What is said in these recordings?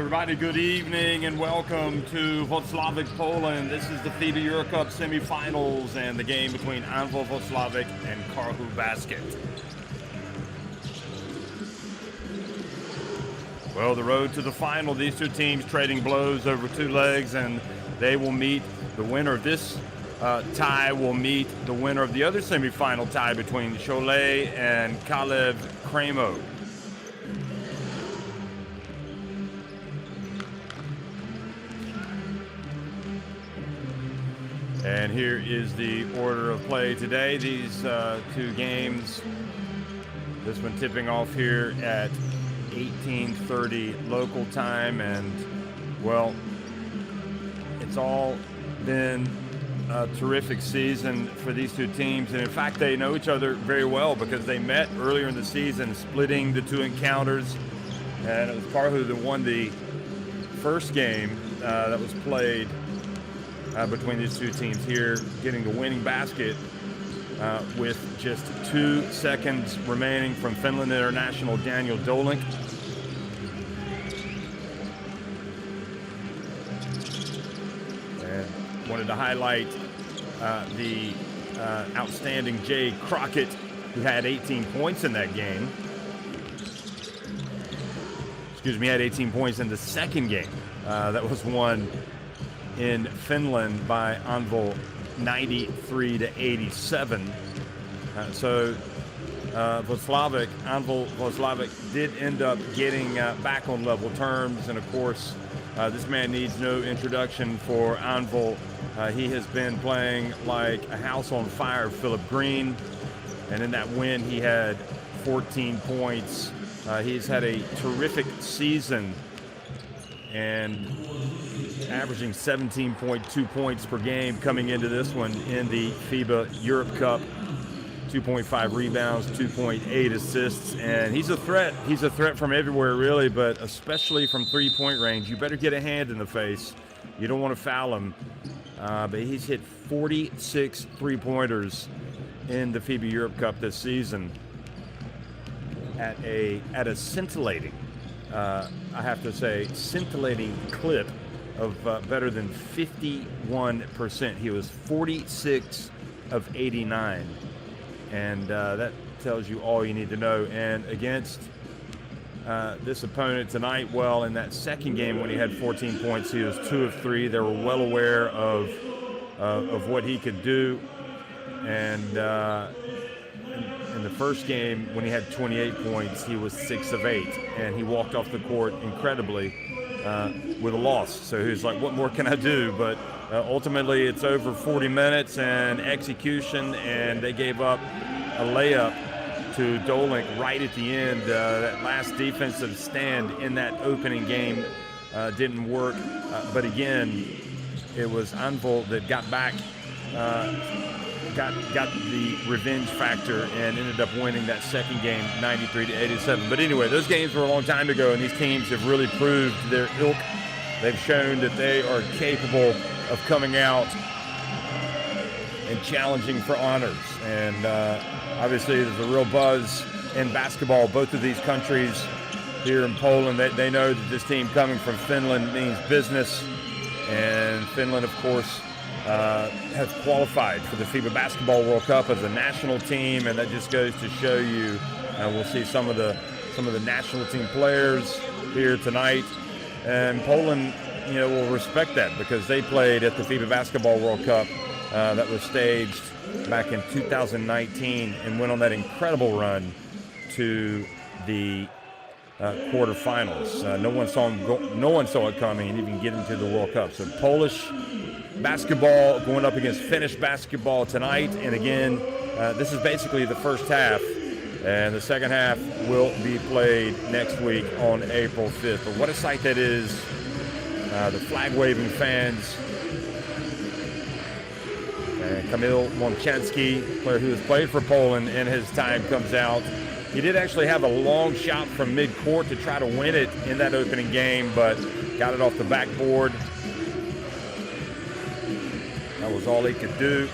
everybody, good evening and welcome to Wloclawek, Poland. This is the FIBA Euro Cup semifinals and the game between Anwil Wloclawek and Karhu basket. Well, the road to the final, these two teams trading blows over two legs, and they will meet. The winner of this tie will meet the winner of the other semifinal tie between Cholet and Karhu. And here is the order of play today. These two games, this one tipping off here at 18:30 local time, and well, it's all been a terrific season for these two teams, and in fact they know each other very well because they met earlier in the season, splitting the two encounters, and it was Karhu that won the first game that was played between these two teams here, getting the winning basket with just 2 seconds remaining from Finland international Daniel Dolink. And wanted to highlight the outstanding Jay Crockett, who had 18 points in that game. Excuse me, had 18 points in the second game that was won in Finland by Anwil 93-87. So Anwil Wloclawek did end up getting back on level terms, and of course this man needs no introduction for Anwil. He has been playing like a house on fire, Philip Green, and in that win he had 14 points. He's had a terrific season and averaging 17.2 points per game coming into this one in the FIBA Europe Cup. 2.5 rebounds, 2.8 assists, and he's a threat. He's a threat from everywhere, really, but especially from three-point range. You better get a hand in the face. You don't want to foul him. But he's hit 46 three-pointers in the FIBA Europe Cup this season at a scintillating, I have to say, scintillating clip of better than 51%. He was 46 of 89, and that tells you all you need to know. And against this opponent tonight, well, in that second game when he had 14 points, he was 2 of 3. They were well aware of what he could do, and in the first game when he had 28 points, he was 6 of 8, and he walked off the court incredibly with a loss. So he was like, what more can I do? But ultimately it's over 40 minutes and execution, and they gave up a layup to Dolink right at the end. That last defensive stand in that opening game didn't work, but again, it was Anwil that got back, got the revenge factor and ended up winning that second game 93-87. But anyway, those games were a long time ago, and these teams have really proved their ilk. They've shown that they are capable of coming out and challenging for honors. And obviously there's a real buzz in basketball. Both of these countries here in Poland, they know that this team coming from Finland means business. And Finland, of course, has qualified for the FIBA Basketball World Cup as a national team, and that just goes to show you. We'll see some of the national team players here tonight, and Poland, will respect that because they played at the FIBA Basketball World Cup that was staged back in 2019 and went on that incredible run to the quarterfinals. No one saw it coming and even get into the World Cup. So Polish basketball going up against Finnish basketball tonight, and again, this is basically the first half, and the second half will be played next week on April 5th. But what a sight that is! The flag-waving fans. Kamil Mączewski, player who has played for Poland in his time, comes out. He did actually have a long shot from mid-court to try to win it in that opening game, but got it off the backboard. That was all he could do.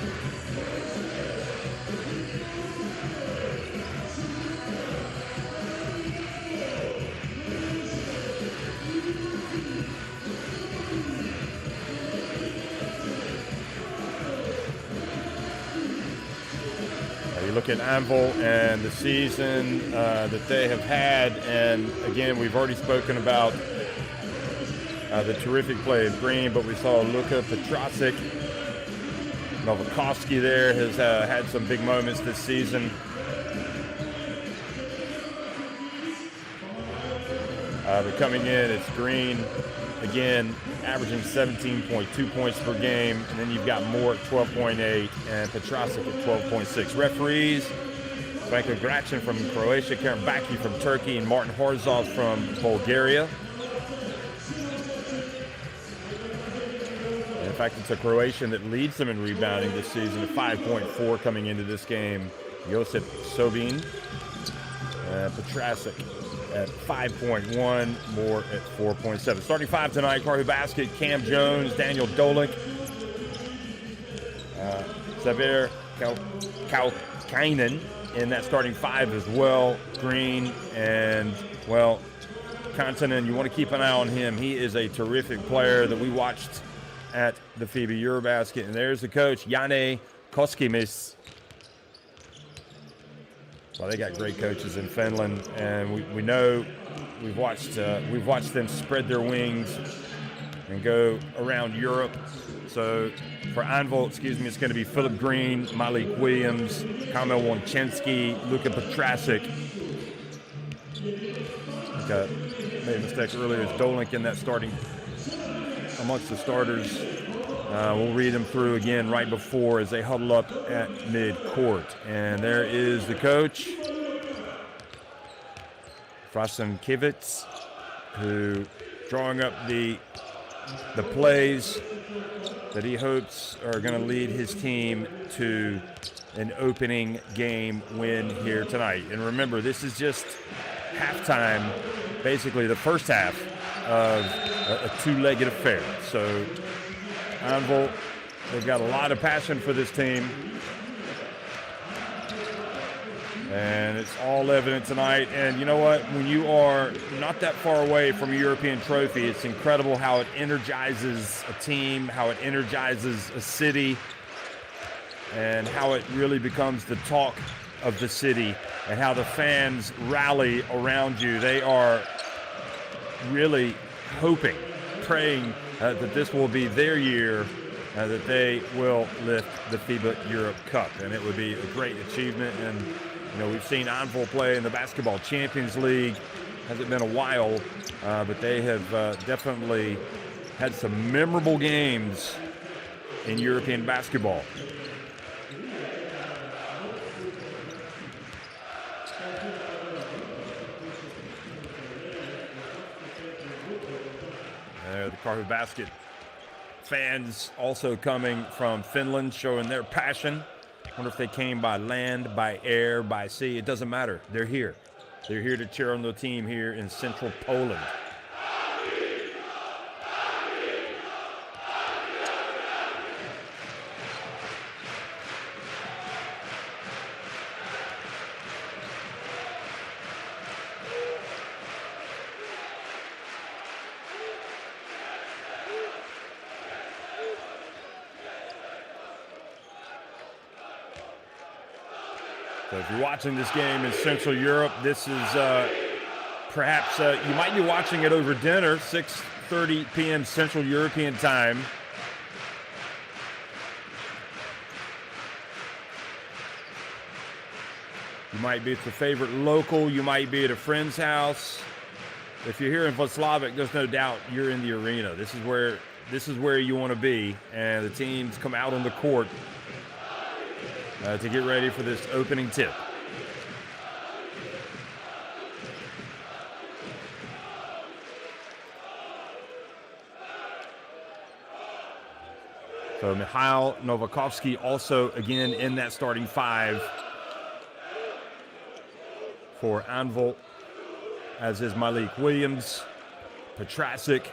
look at Anwil and the season that they have had, and again, we've already spoken about the terrific play of Green, but we saw Luka Petrasic. Wloclawek there has had some big moments this season. But coming in, it's Green, again, averaging 17.2 points per game, and then you've got Moore at 12.8 and Petrasic at 12.6. Referees, Franko Gracin from Croatia, Karen Baki from Turkey, and Martin Horzov from Bulgaria. And in fact, it's a Croatian that leads them in rebounding this season at 5.4 coming into this game. Josip Sobin, Petrasic at 5.1, Moore at 4.7. Starting five tonight, Karhu basket, Cam Jones, Daniel Dolik, Xavier Kaukainen in that starting five as well. Green and, well, Kantanen, you want to keep an eye on him. He is a terrific player that we watched at the FIBA Eurobasket. And there's the coach, Jane Koskimis. Well, they got great coaches in Finland, and we know we've watched them spread their wings and go around Europe. So for Anwil, it's going to be Philip Green, Malik Williams, Kamil Wonczynski, Luka Petrasic. Made a mistake earlier. It's Dolik in that starting amongst the starters. We'll read them through again right before as they huddle up at midcourt. And there is the coach, Frasenkiewicz, who drawing up the plays that he hopes are going to lead his team to an opening game win here tonight. And remember, this is just halftime, basically the first half of a two-legged affair. So Anwil, they've got a lot of passion for this team. And it's all evident tonight. And you know what? When you are not that far away from a European trophy, it's incredible how it energizes a team, how it energizes a city, and how it really becomes the talk of the city, and how the fans rally around you. They are really hoping, praying that this will be their year, that they will lift the FIBA Europe Cup. And it would be a great achievement. And, you know, we've seen Anwil play in the Basketball Champions League. Hasn't been a while, but they have definitely had some memorable games in European basketball. The Karhu basket fans also coming from Finland, showing their passion. I wonder if they came by land, by air, by sea. It doesn't matter. They're here. They're here to cheer on the team here in central Poland. So if you're watching this game in Central Europe, this is perhaps you might be watching it over dinner, 6:30 p.m. Central European time. You might be at your favorite local. You might be at a friend's house. If you're here in Wloclawek, there's no doubt you're in the arena. This is where you want to be, and the teams come out on the court to get ready for this opening tip. So Michal Nowakovsky also again in that starting five for Anwil, as is Malik Williams, Petrasic,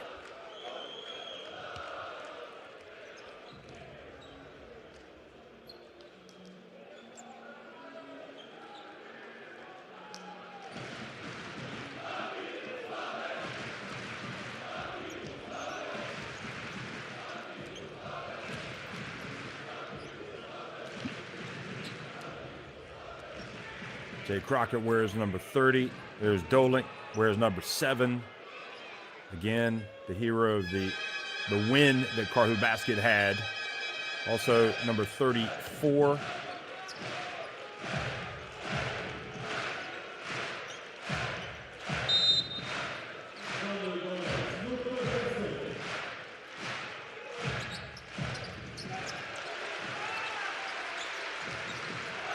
Jay Crockett wears number 30. There's Dolik, wears number 7. Again, the hero of the win that Karhu Basket had. Also, number 34.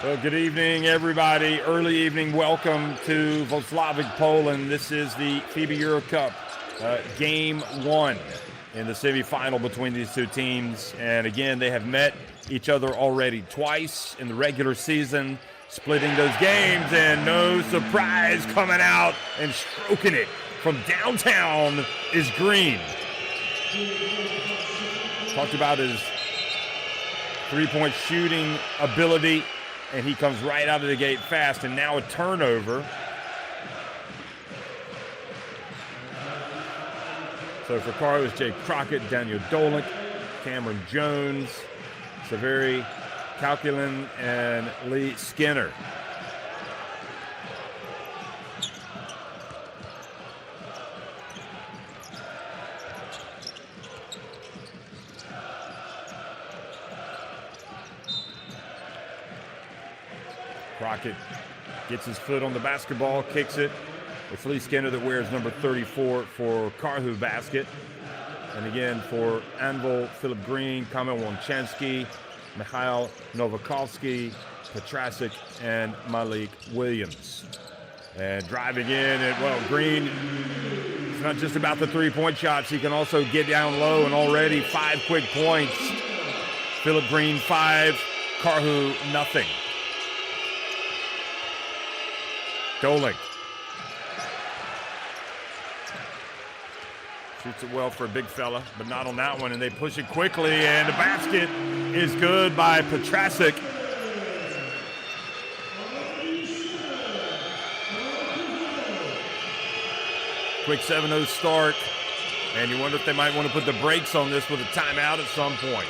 Well, good evening, everybody. Early evening welcome to Wloclawek, Poland. This is the FIBA Euro Cup Game 1 in the semifinal between these two teams. And again, they have met each other already twice in the regular season, splitting those games. And no surprise, coming out and stroking it from downtown is Green. Talked about his three-point shooting ability. And he comes right out of the gate fast, and now a turnover. So for Karhu, it's Jay Crockett, Daniel Dolik, Cameron Jones, Severi Kalkulin, and Lee Skinner. Crockett gets his foot on the basketball, kicks it. It's Lee Skinner that wears number 34 for Karhu Basket. And again, for Anwil, Philip Green, Kamil Włączynski, Mikhail Nowakovsky, Petrasic, and Malik Williams. And driving in, and well, Green, it's not just about the three-point shots. He can also get down low, and already 5 quick points. Philip Green 5, Karhu nothing. Dolik shoots it well for a big fella, but not on that one, and they push it quickly, and the basket is good by Petrasic. Quick 7-0 start, and you wonder if they might want to put the brakes on this with a timeout at some point.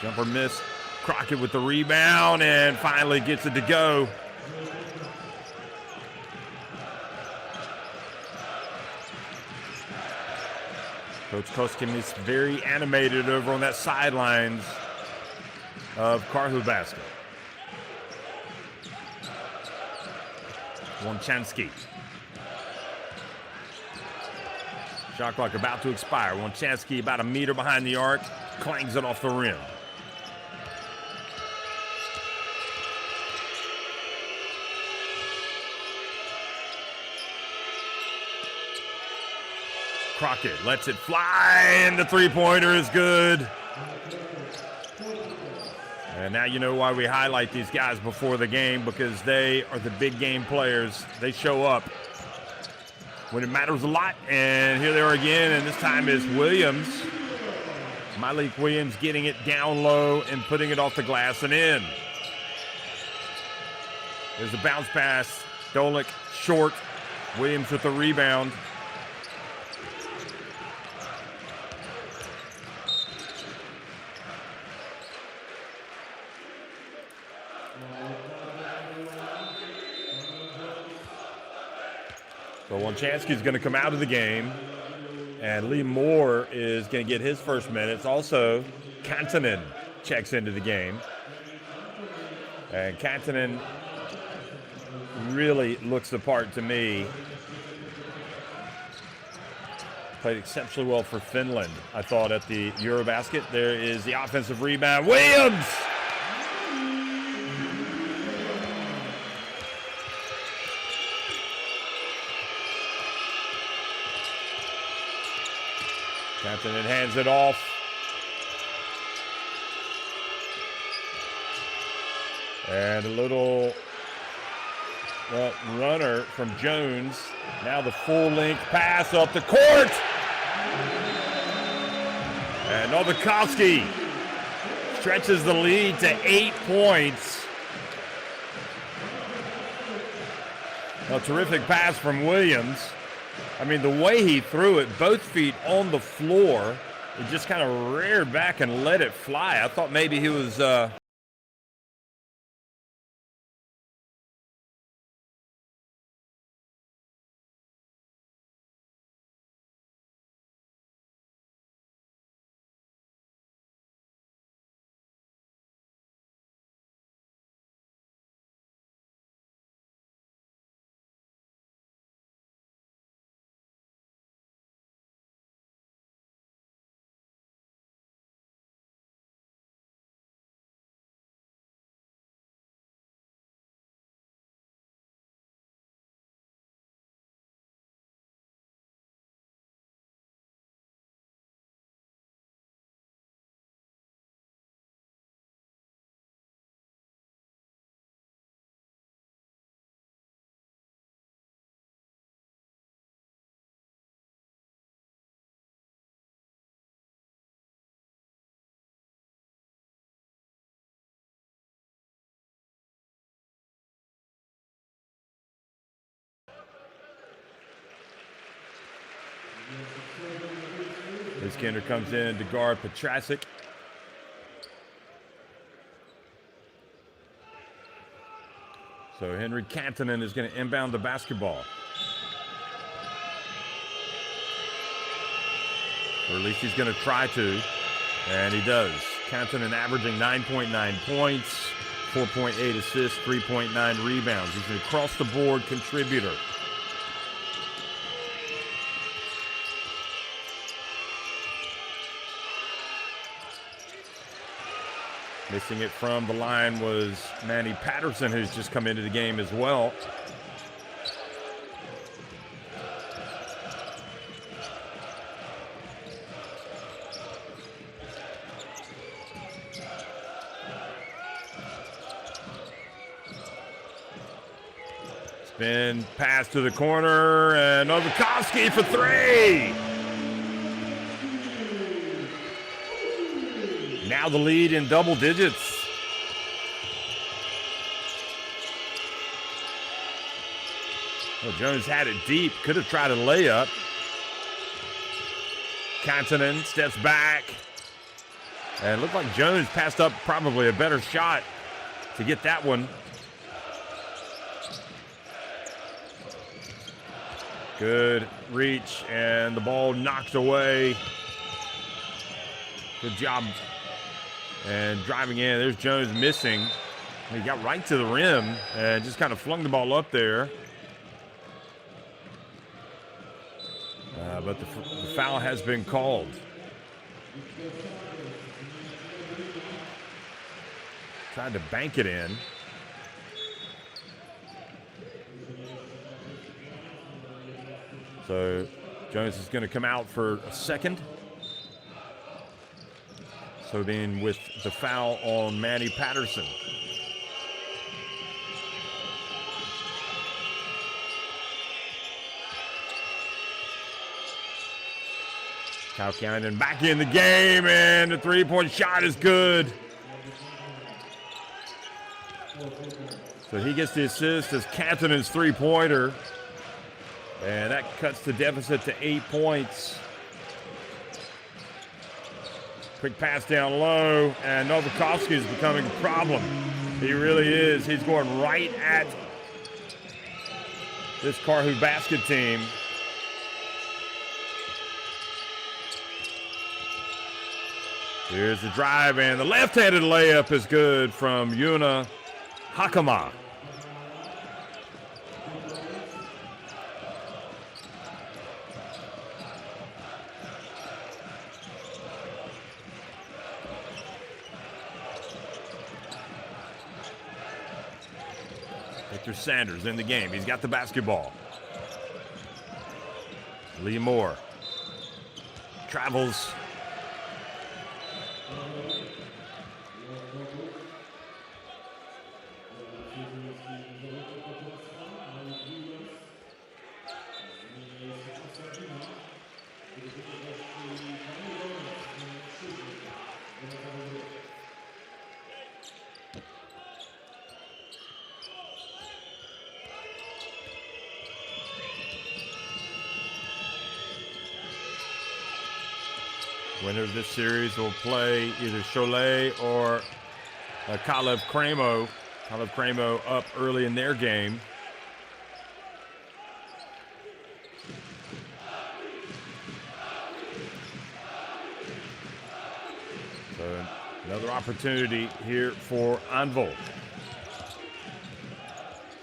Jumper missed. Crockett with the rebound and finally gets it to go. Coach Koskin is very animated over on that sidelines of Karhu Basket. Włączynski. Shot clock about to expire. Włączynski about a meter behind the arc, clangs it off the rim. Crockett lets it fly, and the three-pointer is good. And now you know why we highlight these guys before the game, because they are the big game players. They show up when it matters a lot, and here they are again, and this time is Williams. Malik Williams getting it down low and putting it off the glass and in. There's a bounce pass. Dolik short. Williams with the rebound. So Włączynski's going to come out of the game, and Lee Moore is going to get his first minutes. Also, Kantanen checks into the game. And Kantanen really looks the part to me. Played exceptionally well for Finland, I thought, at the Eurobasket. There is the offensive rebound. Williams! Kantanen hands it off. And a little runner from Jones. Now the full-length pass up the court. And Nowakovsky stretches the lead to 8 points. A terrific pass from Williams. I mean, the way he threw it, both feet on the floor, it just kind of reared back and let it fly. I thought maybe he was Skinner comes in to guard Petrasic. So Henry Kantanen is going to inbound the basketball. Or at least he's going to try to. And he does. Kantanen averaging 9.9 points, 4.8 assists, 3.9 rebounds. He's an across-the-board contributor. Missing it from the line was Manny Patterson, who's just come into the game as well. Spin pass to the corner, and Novikowski for three. Now the lead in double digits. Well, Jones had it deep, could have tried a layup. Kantanen steps back. And it looked like Jones passed up probably a better shot to get that one. Good reach, and the ball knocked away. Good job. And driving in, there's Jones missing. He got right to the rim and just kind of flung the ball up there. But the foul has been called. Tried to bank it in. So Jones is going to come out for a second. So then with the foul on Manny Patterson. Kalkanen back in the game, and the three-point shot is good. So he gets the assist as Kantanen's three-pointer. And that cuts the deficit to 8 points. Quick pass down low, and Novikowski is becoming a problem. He really is. He's going right at this Karhu basket team. Here's the drive, and the left-handed layup is good from Yuna Hakama. Victor Sanders in the game. He's got the basketball. Lee Moore travels. Winner of this series will play either Cholet or Kalev Cramo. Kalev Cramo up early in their game. So another opportunity here for Anwil.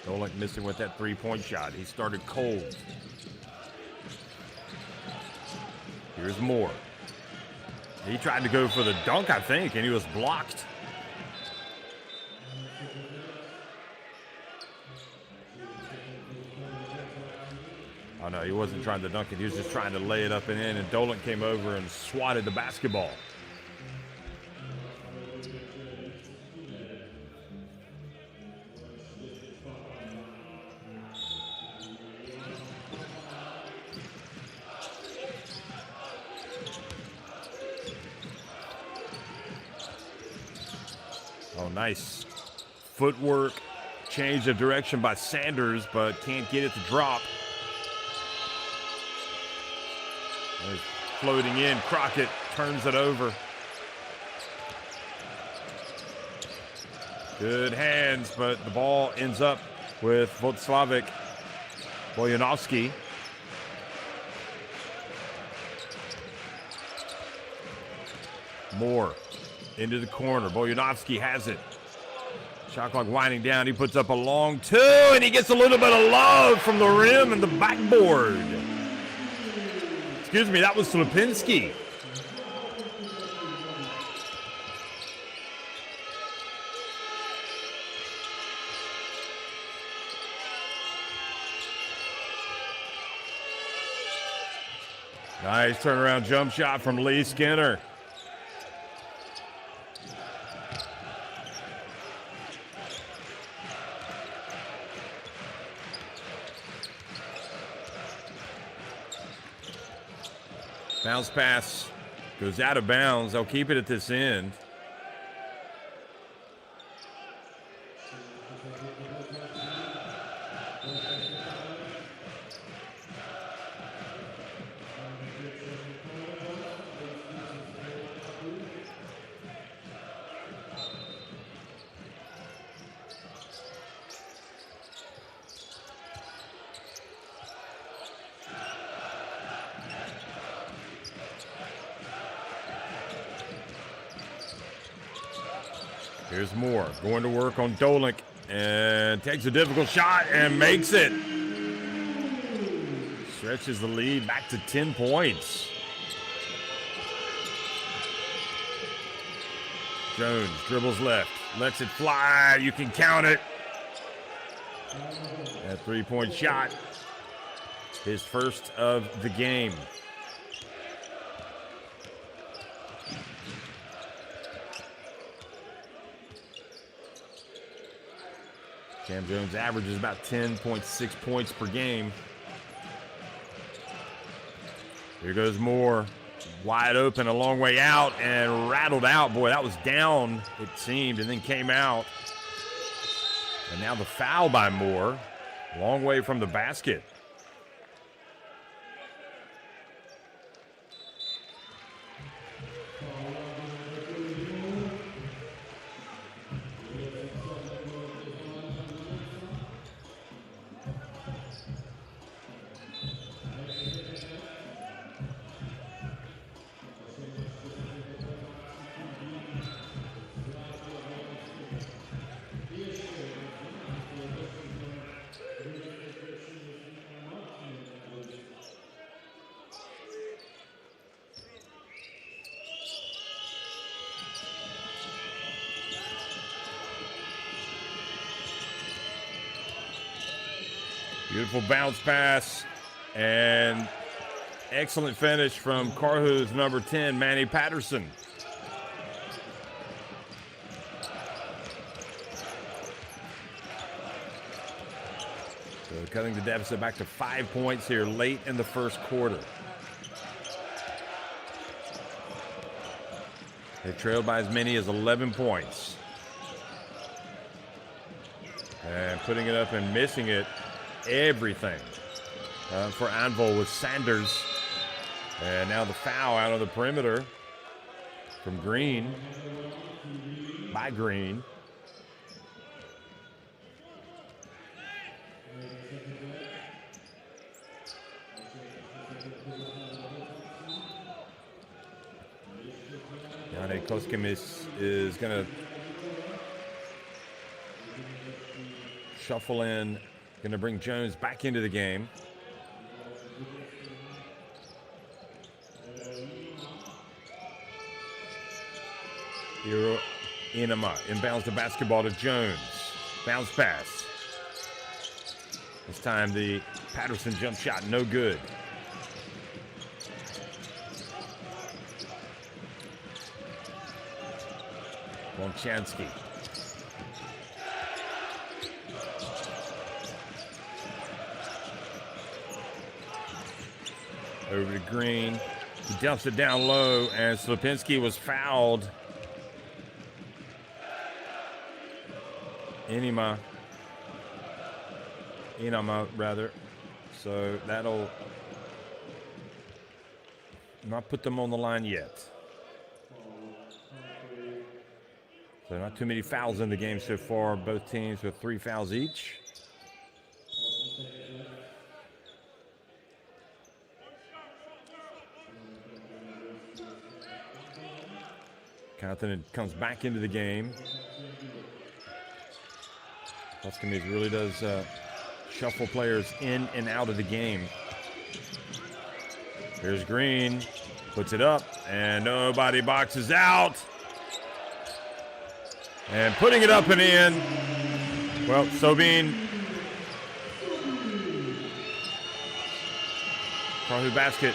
Dolik missing with that three-point shot. He started cold. Here's Moore. He tried to go for the dunk, I think, and he was blocked. Oh, no, he wasn't trying to dunk it. He was just trying to lay it up and in, and Dolan came over and swatted the basketball. Oh, nice footwork, change of direction by Sanders, but can't get it to drop. There's Floating in, Crockett turns it over. Good hands, but the ball ends up with Wloclawek. Bojanovski. Moore into the corner. Bojanovski has it. Shot clock winding down. He puts up a long two, and he gets a little bit of love from the rim and the backboard. Excuse me, that was Slupinski. Nice turnaround jump shot from Lee Skinner. Bounce pass goes out of bounds. They'll keep it at this end. Here's Moore going to work on Dolink and takes a difficult shot and makes it. Stretches the lead back to 10 points. Jones dribbles left, lets it fly. You can count it. That three-point shot, his first of the game. Cam Jones averages about 10.6 points per game. Here goes Moore. Wide open, a long way out, and rattled out. Boy, that was down, it seemed, and then came out. And now the foul by Moore. Long way from the basket. Beautiful bounce pass and excellent finish from Karhu's number 10, Manny Patterson. So cutting the deficit back to 5 points here late in the first quarter. They've trailed by as many as 11 points. And putting it up and missing it. Everything for Anwil with Sanders. And now the foul out of the perimeter from Green, by Green. Yannick Koskimis is going to shuffle in. Going to bring Jones back into the game. Hero Inama inbounds the basketball to Jones. Bounce pass. This time the Patterson jump shot, no good. Wloclawek. Over to Green. He dumps it down low, and Slupinski was fouled. Inama, rather. So that'll not put them on the line yet. So not too many fouls in the game so far. Both teams with 3 fouls each. Compton comes back into the game. Huskies really does shuffle players in and out of the game. Here's Green, puts it up, and nobody boxes out. And putting it up and in. Well, Sobine. Karhu basket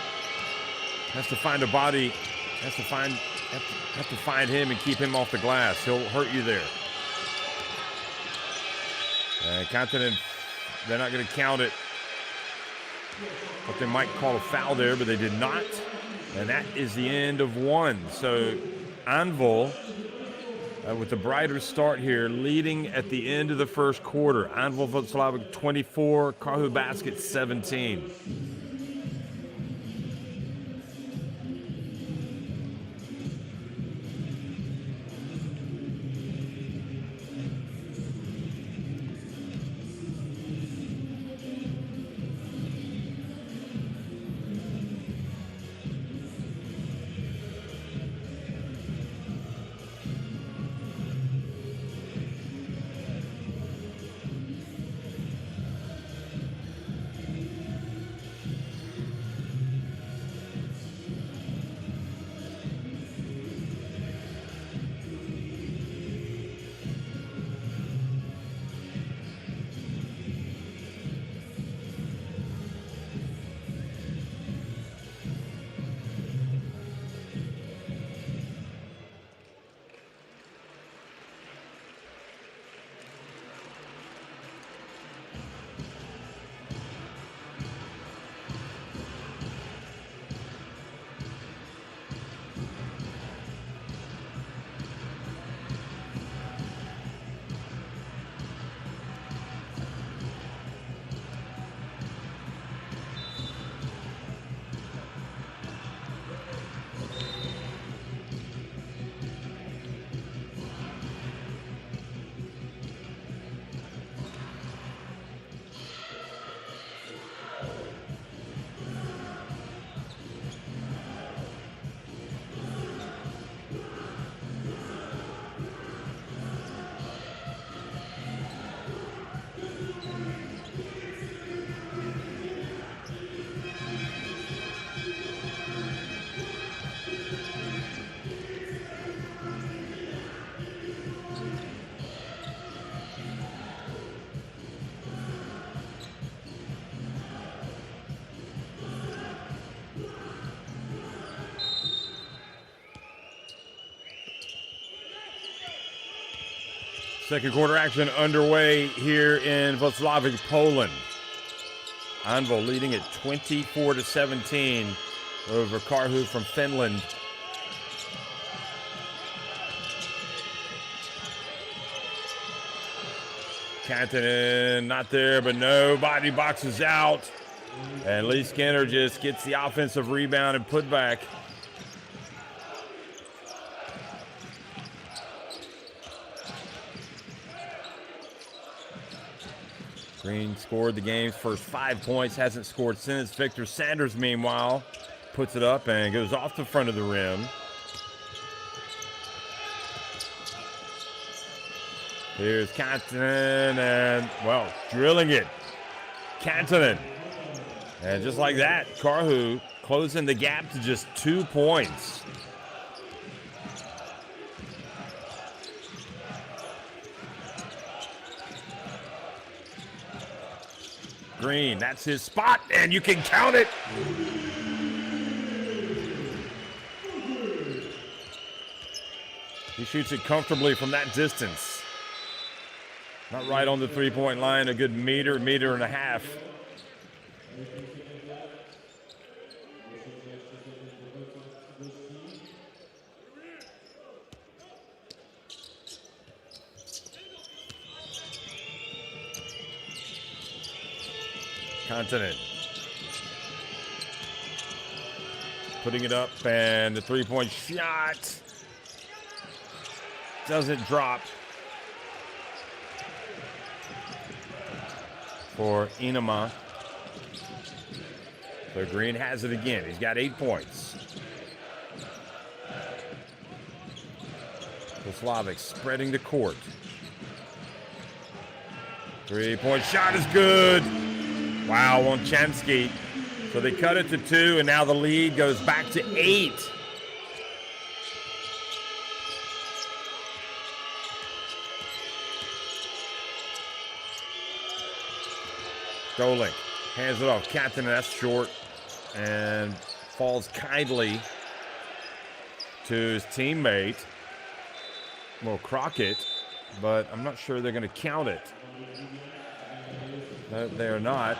has to find a body, have to find him and keep him off the glass. He'll hurt you there. And Continent, they're not going to count it. But they might call a foul there, but they did not. And that is the end of one. So Anwil, with the brighter start here, leading at the end of the first quarter. Anwil Wloclawek 24, Karhu basket 17. Second quarter action underway here in Wloclawek, Poland. Anwil leading at 24-17 over Karhu from Finland. Kantanen not there, but nobody boxes out. And Lee Skinner just gets the offensive rebound and put back. Green scored the game's first 5 points, hasn't scored since. Victor Sanders, meanwhile, puts it up and goes off the front of the rim. Here's Kantanen and, well, drilling it. Kantanen. And just like that, Karhu closing the gap to just 2 points. Green, that's his spot, and you can count it. He shoots it comfortably from that distance. Not right on the three-point line, a good meter and a half. Continent. putting it up, and the three-point shot doesn't drop for Inama. So Green has it again. He's got 8 points. Wloclawek spreading the court. Three-point shot is good. Wow, Wloclawek. So they cut it to 2, and now the lead goes back to 8. Golink hands it off. Captain, that's short, and falls kindly to his teammate, well, Crockett, but I'm not sure they're going to count it. No, they are not.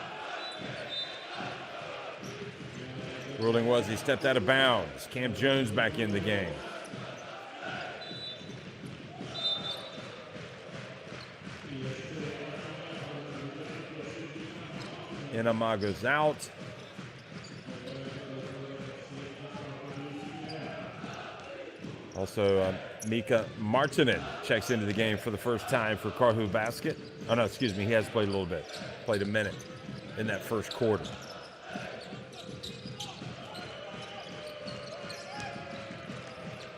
Ruling was he stepped out of bounds. Cam Jones back in the game. Inama goes out. Also, Mika Martinen checks into the game for the first time for Karhu Basket. Oh, no, excuse me. He has played a little bit. Played a minute in that first quarter.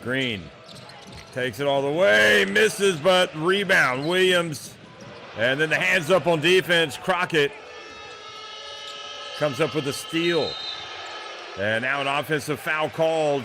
Green takes it all the way. Misses, but rebound. Williams. And then the hands up on defense. Crockett comes up with a steal. And now an offensive foul called.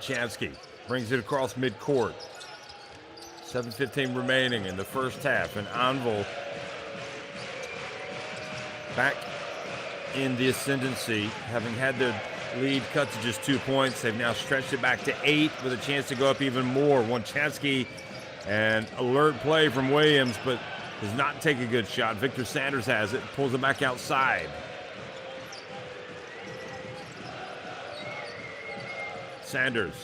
Wloclawek brings it across midcourt. 7:15 remaining in the first half, and Anwil back in the ascendancy, having had their lead cut to just 2 points. They've now stretched it back to 8 with a chance to go up even more. Wloclawek, and alert play from Williams, but does not take a good shot. Victor Sanders has it, pulls it back outside. Sanders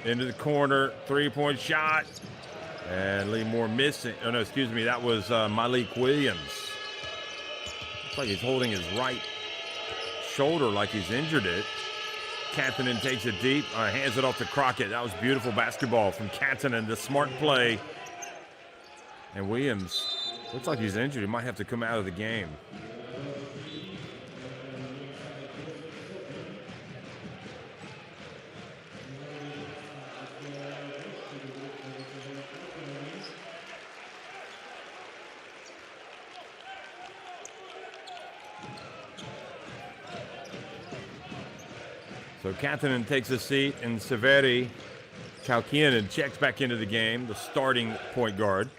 into the corner, three-point shot, and Lee Moore missing. Oh, no, excuse me, that was Malik Williams. Looks like he's holding his right shoulder like he's injured it. Kantanen takes it deep, hands it off to Crockett. That was beautiful basketball from Kantanen, the smart play. And Williams looks like he's injured. He might have to come out of the game. So Kantanen takes a seat, and Severi Kaukinen checks back into the game, the starting point guard.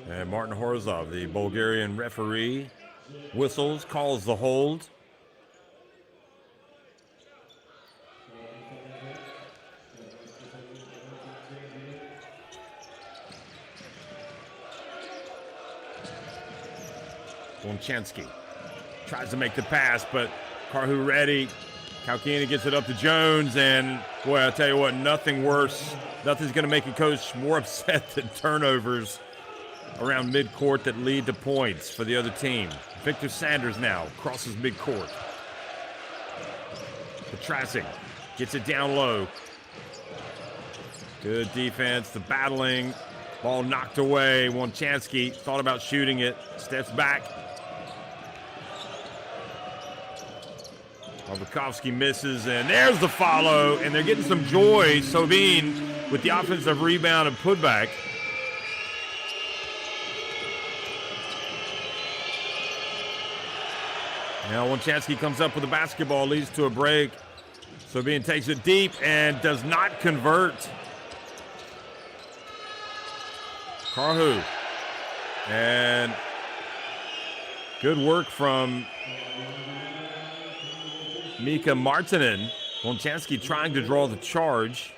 And Martin Horzov, the Bulgarian referee, whistles, calls the hold. Wloclawek tries to make the pass, but Karhu ready. Kaukinen gets it up to Jones, and boy, I'll tell you what, nothing's going to make a coach more upset than turnovers around midcourt that lead to points for the other team. Victor Sanders now crosses midcourt. Petrasic gets it down low. Good defense, the battling. Ball knocked away. Wloclawek thought about shooting it, steps back. Barbakovsky misses, and there's the follow, and they're getting some joy. Sovin with the offensive rebound and putback. Now Wloclawek comes up with a basketball, leads to a break. Sobin takes it deep and does not convert. Karhu. And good work from Mika Martinen. Wloclawek trying to draw the charge.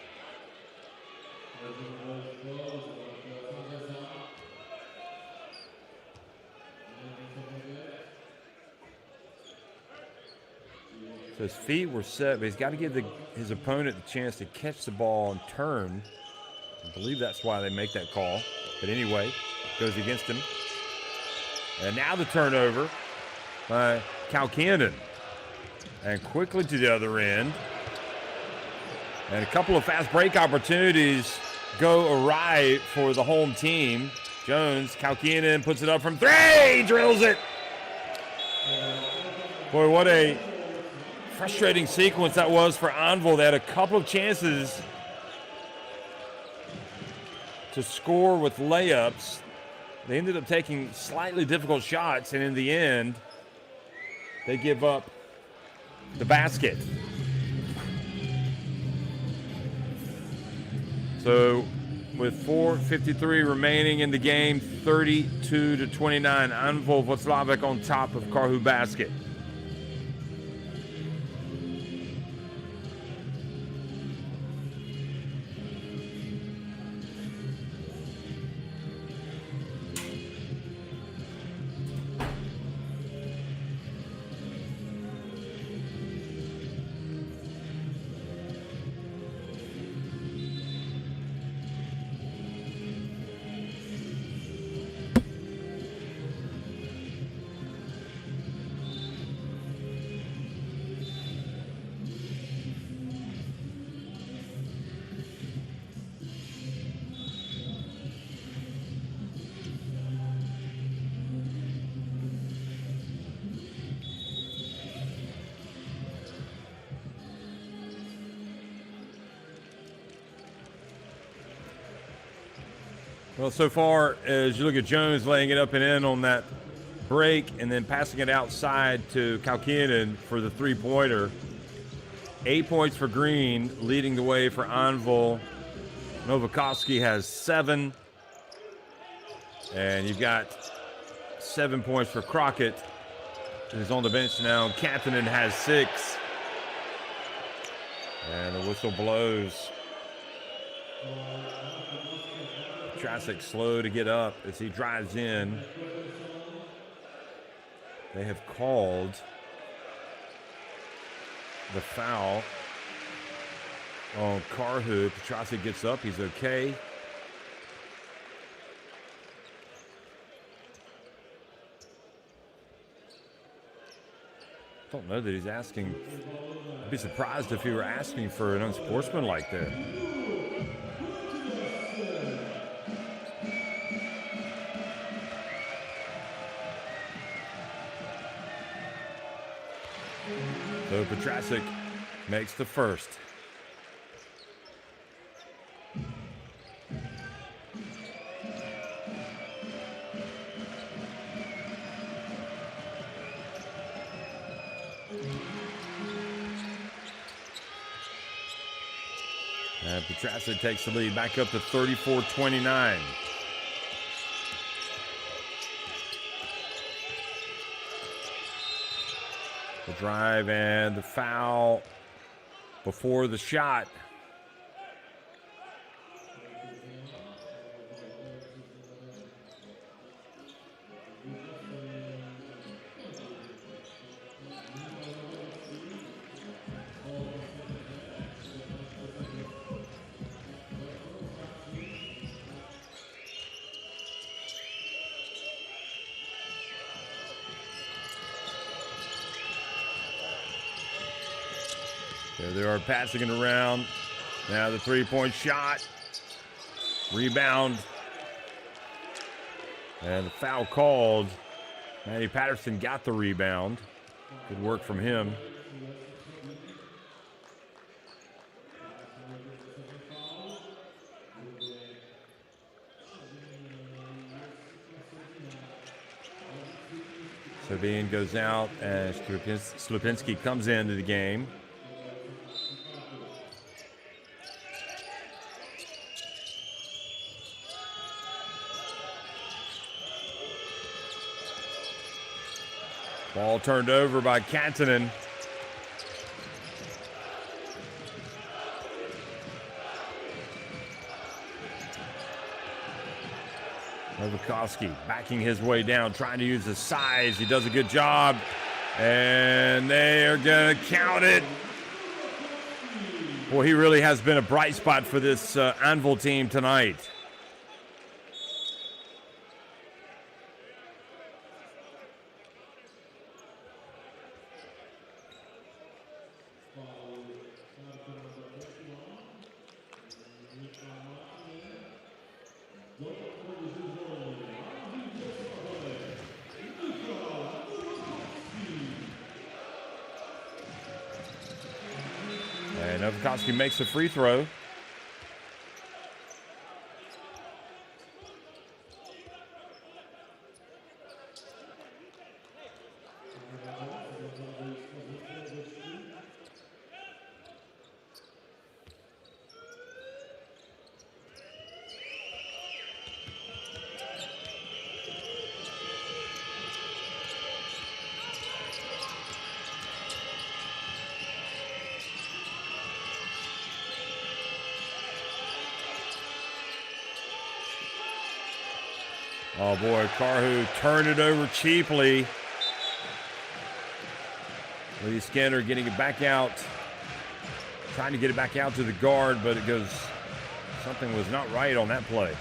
So his feet were set, but he's got to give his opponent the chance to catch the ball and turn. I believe that's why they make that call. But anyway, goes against him. And now the turnover by Kalkanen. And quickly to the other end. And a couple of fast break opportunities go awry for the home team. Jones, Kalkanen puts it up from three, drills it. Boy, what a frustrating sequence that was for Anwil. They had a couple of chances to score with layups. They ended up taking slightly difficult shots, and in the end, they give up the basket. So with 4:53 remaining in the game, 32-29, Anwil Wloclawek on top of Karhu basket. Well, so far, as you look at Jones laying it up and in on that break and then passing it outside to Kalkanen for the three-pointer. 8 points for Green, leading the way for Anwil. Novakovsky has 7. And you've got 7 points for Crockett, who's on the bench now. Kantanen has 6. And the whistle blows. Trasic slow to get up as he drives in. They have called the foul on Karhu. Trasic gets up. He's okay. I don't know that he's asking. I'd be surprised if he were asking for an unsportsmanlike there. So Petrasic makes the first. And Petrasic takes the lead back up to 34-29. The drive and the foul before the shot. There they are passing it around. Now the three-point shot. Rebound. And the foul called. Matty Patterson got the rebound. Good work from him. Sabine goes out as Slupinski comes into the game. Ball turned over by Kantanen. Novakovsky backing his way down, trying to use his size. He does a good job. And they are going to count it. Boy, he really has been a bright spot for this Anwil team tonight. And Novakovsky makes the free throw. Oh boy, Karhu turned it over cheaply. Lee Skinner getting it back out. Trying to get it back out to the guard, but it goes, something was not right on that play.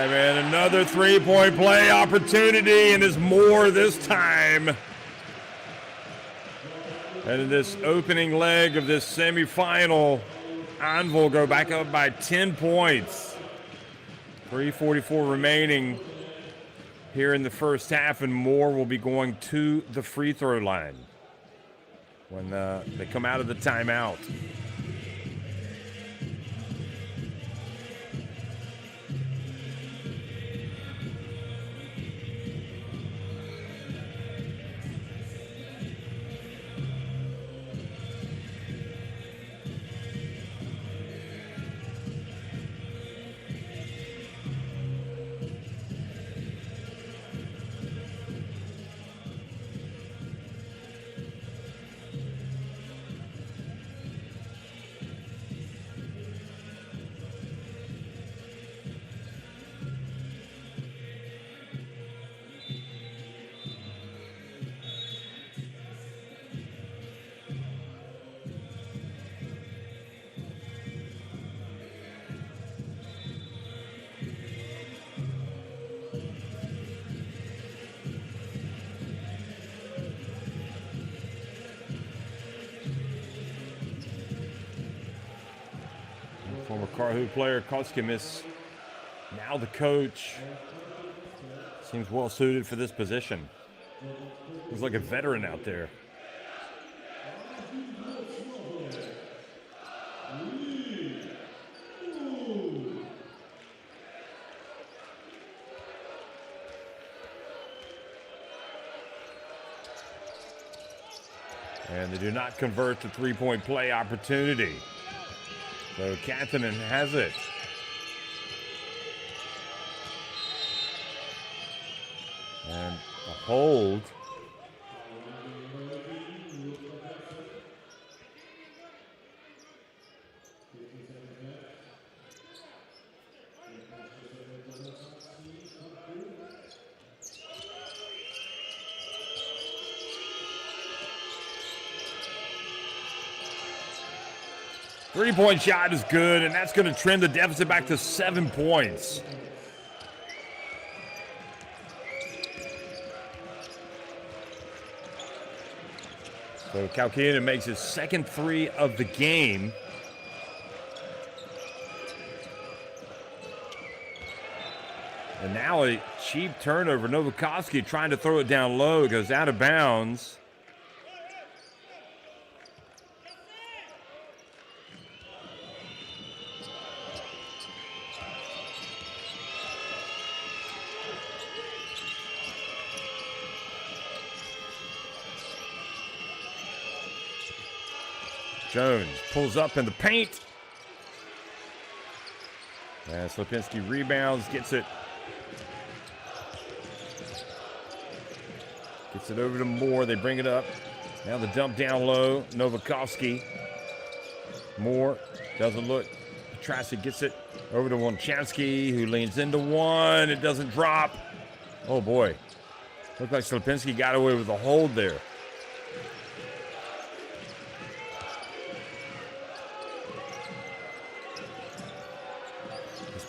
And another three-point play opportunity, and is more this time. And in this opening leg of this semifinal, Anwil go back up by 10 points. 3:44 remaining here in the first half, and more will be going to the free throw line when they come out of the timeout. Former Karhu player Koskimis, now the coach. Seems well suited for this position. He's like a veteran out there. And they do not convert the three-point play opportunity. So Kantanen has it. And a hold. Three-point shot is good, and that's going to trim the deficit back to 7 points. So Kaukinen makes his second three of the game. And Now a cheap turnover. Novakovsky trying to throw it down low. It goes out of bounds. Jones pulls up in the paint. And Slipinski rebounds, gets it. Gets it over to Moore. They bring it up. Now the dump down low. Novakovsky. Moore doesn't look. Petrassi gets it over to Wloclawek, who leans into one. It doesn't drop. Oh, boy. Looked like Slipinski got away with a hold there.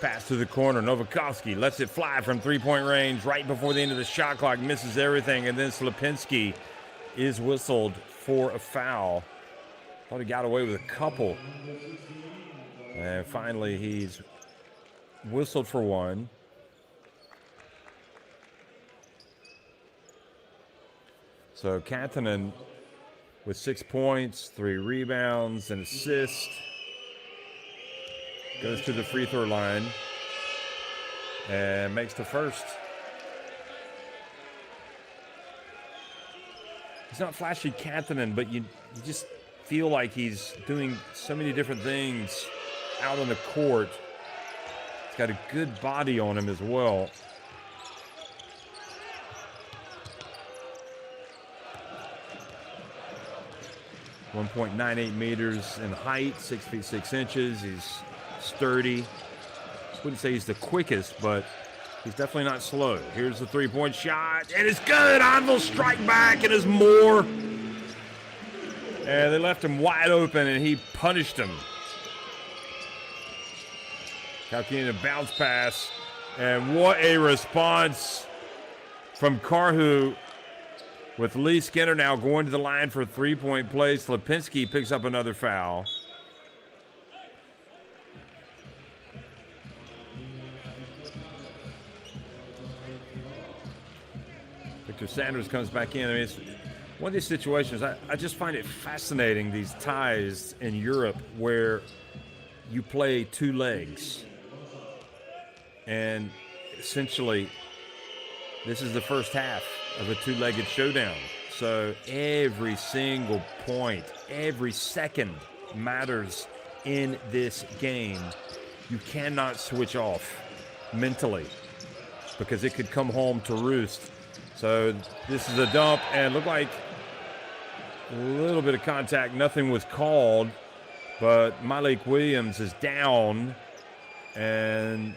Pass to the corner. Novakovsky lets it fly from three-point range right before the end of the shot clock. Misses everything. And then Slipinski is whistled for a foul. Thought he got away with a couple. And finally, he's whistled for one. So Kantanen with 6 points, 3 rebounds, an assist. Goes to the free throw line and makes the first. He's not flashy Kantanen, but you just feel like he's doing so many different things out on the court. He's got a good body on him as well. .98 meters in height, 6 feet 6 inches. He's sturdy. Wouldn't say he's the quickest, but he's definitely not slow. Here's the three-point shot, and it's good. Anwil strike back, and it's Moore. And they left him wide open, and he punished him. Calculating a bounce pass, and what a response from Karhu, with Lee Skinner now going to the line for a three-point play. Slipinski picks up another foul. Victor Sanders comes back in. I mean, it's one of these situations, I just find it fascinating, these ties in Europe where you play two legs. And essentially, this is the first half of a two-legged showdown. So every single point, every second matters in this game. You cannot switch off mentally because it could come home to roost. So this is a dump, and looked like a little bit of contact. Nothing was called, but Malik Williams is down, and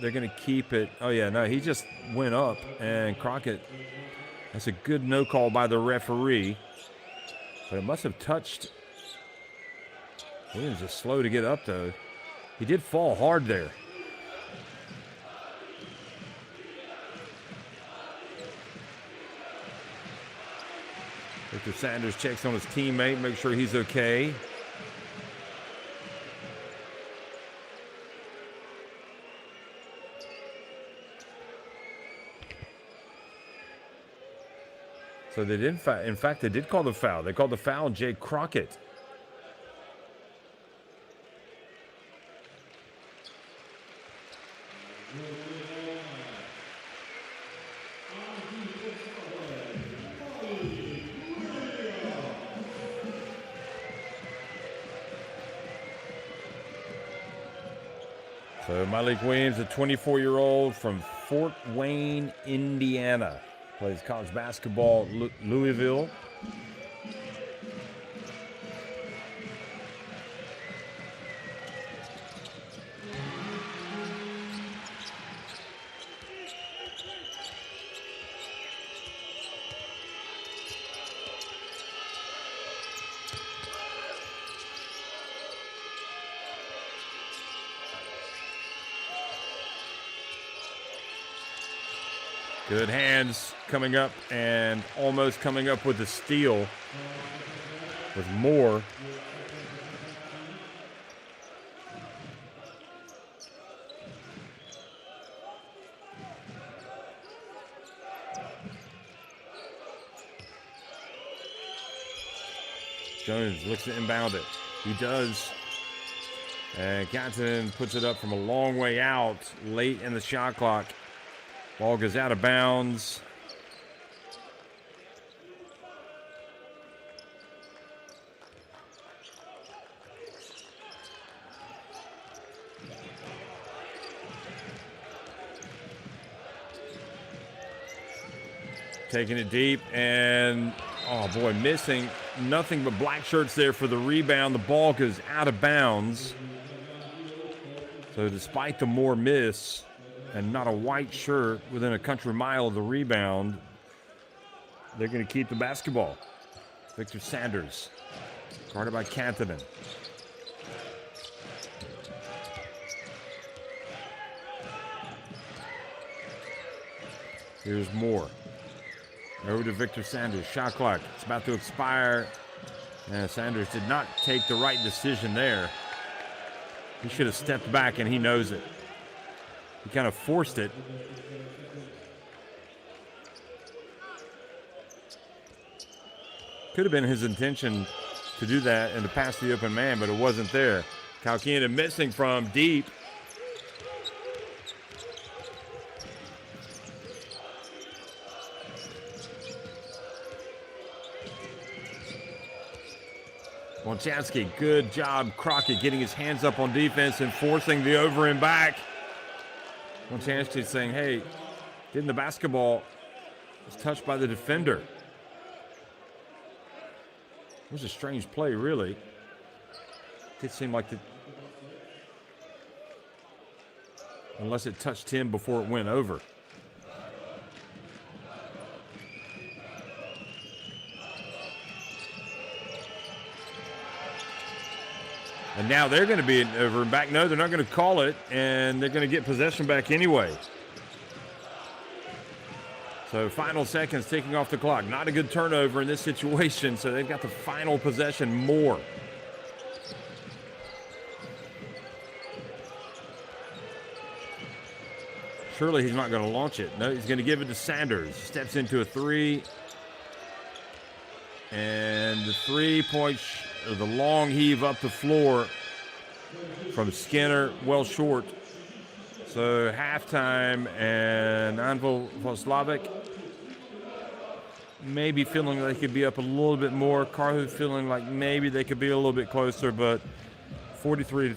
they're going to keep it. Oh, yeah, no, he just went up, and Crockett, that's a good no call by the referee, but it must have touched. Williams is slow to get up, though. He did fall hard there. Victor Sanders checks on his teammate, make sure he's okay. So they did, in fact, they did call the foul. They called the foul on Jay Crockett. So Malik Williams, a 24-year-old from Fort Wayne, Indiana. Plays college basketball at Louisville. Good hands coming up and almost coming up with a steal with Moore. Jones looks to inbound it. He does. And Canton puts it up from a long way out late in the shot clock. Ball goes out of bounds. Taking it deep, and oh boy, missing. Nothing but black shirts there for the rebound. The ball goes out of bounds. So despite the more miss and not a white shirt within a country mile of the rebound, they're going to keep the basketball. Victor Sanders, guarded by Cantonen. Here's Moore. Over to Victor Sanders. Shot clock. It's about to expire. And Sanders did not take the right decision there. He should have stepped back, and he knows it. He kind of forced it. Could have been his intention to do that and to pass the open man, but it wasn't there. Kalkinen missing from deep. Wloclawek, good job. Crockett getting his hands up on defense and forcing the over and back. Wloclawek saying, hey, getting the basketball was touched by the defender. It was a strange play, really. It seemed like unless it touched him before it went over. And now they're going to be over and back. No, they're not going to call it, and they're going to get possession back anyway. So final seconds ticking off the clock. Not a good turnover in this situation, so they've got the final possession more. Surely he's not going to launch it. No, he's going to give it to Sanders. Steps into a three. And the 3-point, the long heave up the floor from Skinner, well short. So halftime, and Anwil Wloclawek maybe feeling like they could be up a little bit more. Karhu feeling like maybe they could be a little bit closer, but 43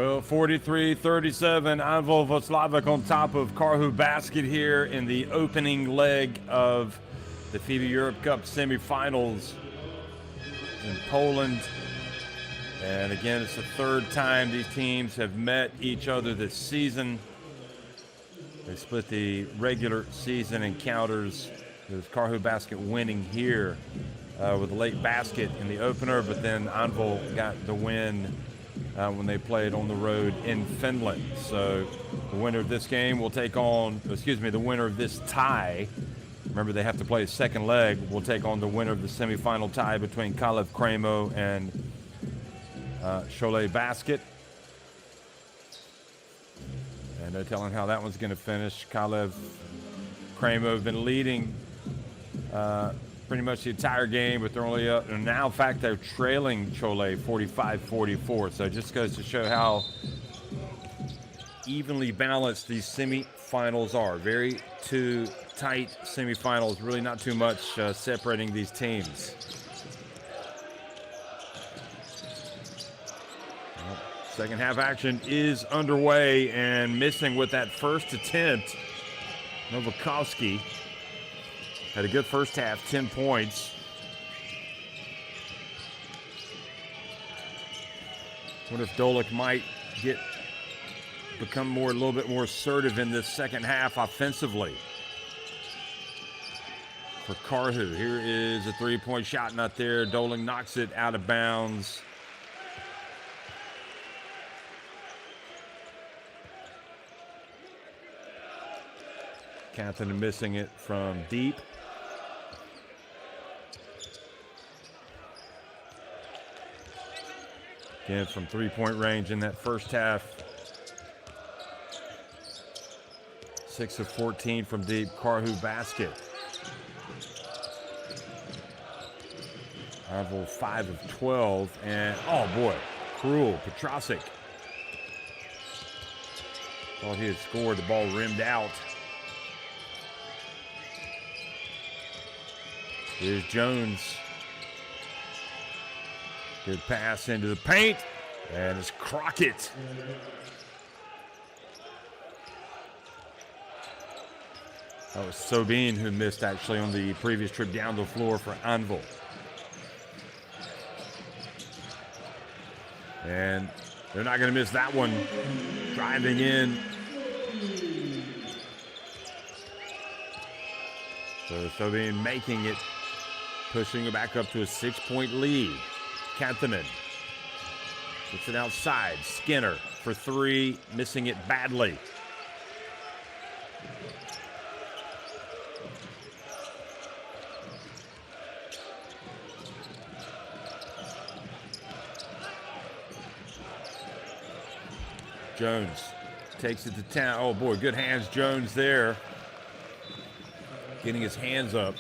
Well, 43-37, Anwil Wloclawek on top of Karhu basket here in the opening leg of the FIBA Europe Cup semifinals in Poland. And again, it's the third time these teams have met each other this season. They split the regular season encounters. There's Karhu basket winning here with a late basket in the opener, but then Anwil got the win when they played on the road in Finland. So the winner of this game will take on, the winner of this tie, remember they have to play a second leg, will take on the winner of the semifinal tie between Kalev Kremo and Cholet Basket. And no telling how that one's going to finish. Kalev Kremo have been leading pretty much the entire game, but they're only up. And now, in fact, they're trailing Cholet 45-44. So it just goes to show how evenly balanced these semifinals are. Very two tight semifinals. Really not too much separating these teams. Well, second half action is underway, and missing with that first attempt, Novakovsky. Had a good first half, 10 points. Wonder if Dolik might become a little bit more assertive in this second half offensively. For Karhu, here is a three-point shot, not there. Dolik knocks it out of bounds. Captain missing it from deep. Again, from three-point range in that first half. 6 of 14 from deep. Karhu basket. Anwil 5 of 12. And, oh boy, cruel. Petrosic. Thought he had scored. The ball rimmed out. Here's Jones. Good pass into the paint, and it's Crockett. That was Sobin who missed actually on the previous trip down the floor for Anwil. And they're not going to miss that one. Driving in. So Sobin making it, pushing it back up to a 6-point lead. Kantanen gets it outside. Skinner for three, missing it badly. Jones takes it to town. Oh boy, good hands, Jones there. Getting his hands up.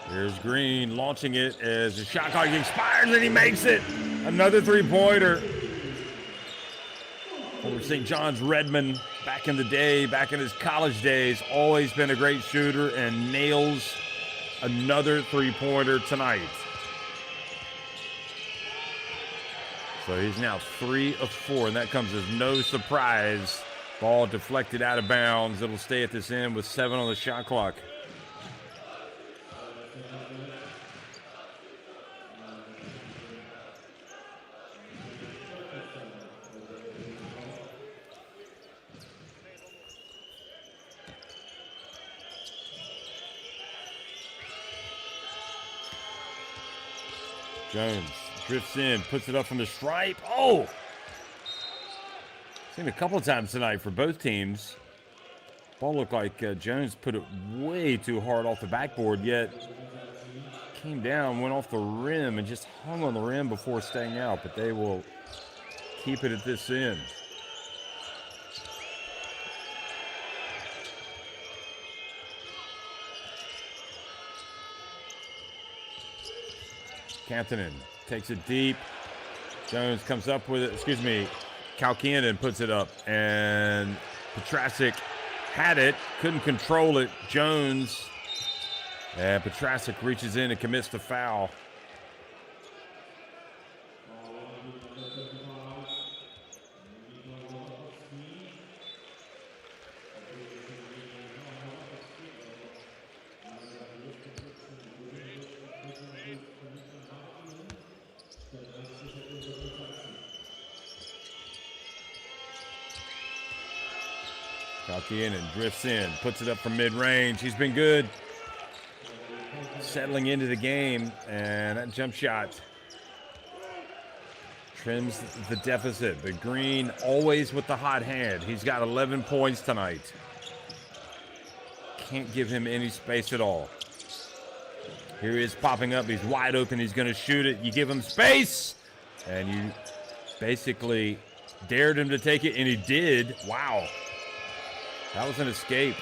Here's Green launching it as the shot clock expires, and he makes it. Another three-pointer. Over St. John's Redmond, back in the day, back in his college days, always been a great shooter, and nails another three-pointer tonight. So he's now 3 of 4, and that comes as no surprise. Ball deflected out of bounds. It'll stay at this end with 7 on the shot clock. Jones drifts in, puts it up from the stripe. Oh! Seen a couple of times tonight for both teams. Ball looked like Jones put it way too hard off the backboard, yet came down, went off the rim, and just hung on the rim before staying out. But they will keep it at this end. Kantanen takes it deep. Jones comes up with it. Excuse me. Kalkinen puts it up. And Petrasic had it. Couldn't control it. Jones. And Petrasic reaches in and commits the foul. Kalkinen drifts in, puts it up from mid-range. He's been good. Settling into the game, and that jump shot trims the deficit. But Green always with the hot hand. He's got 11 points tonight. Can't give him any space at all. Here he is popping up. He's wide open. He's going to shoot it. You give him space, and you basically dared him to take it, and he did. Wow. That was an escape.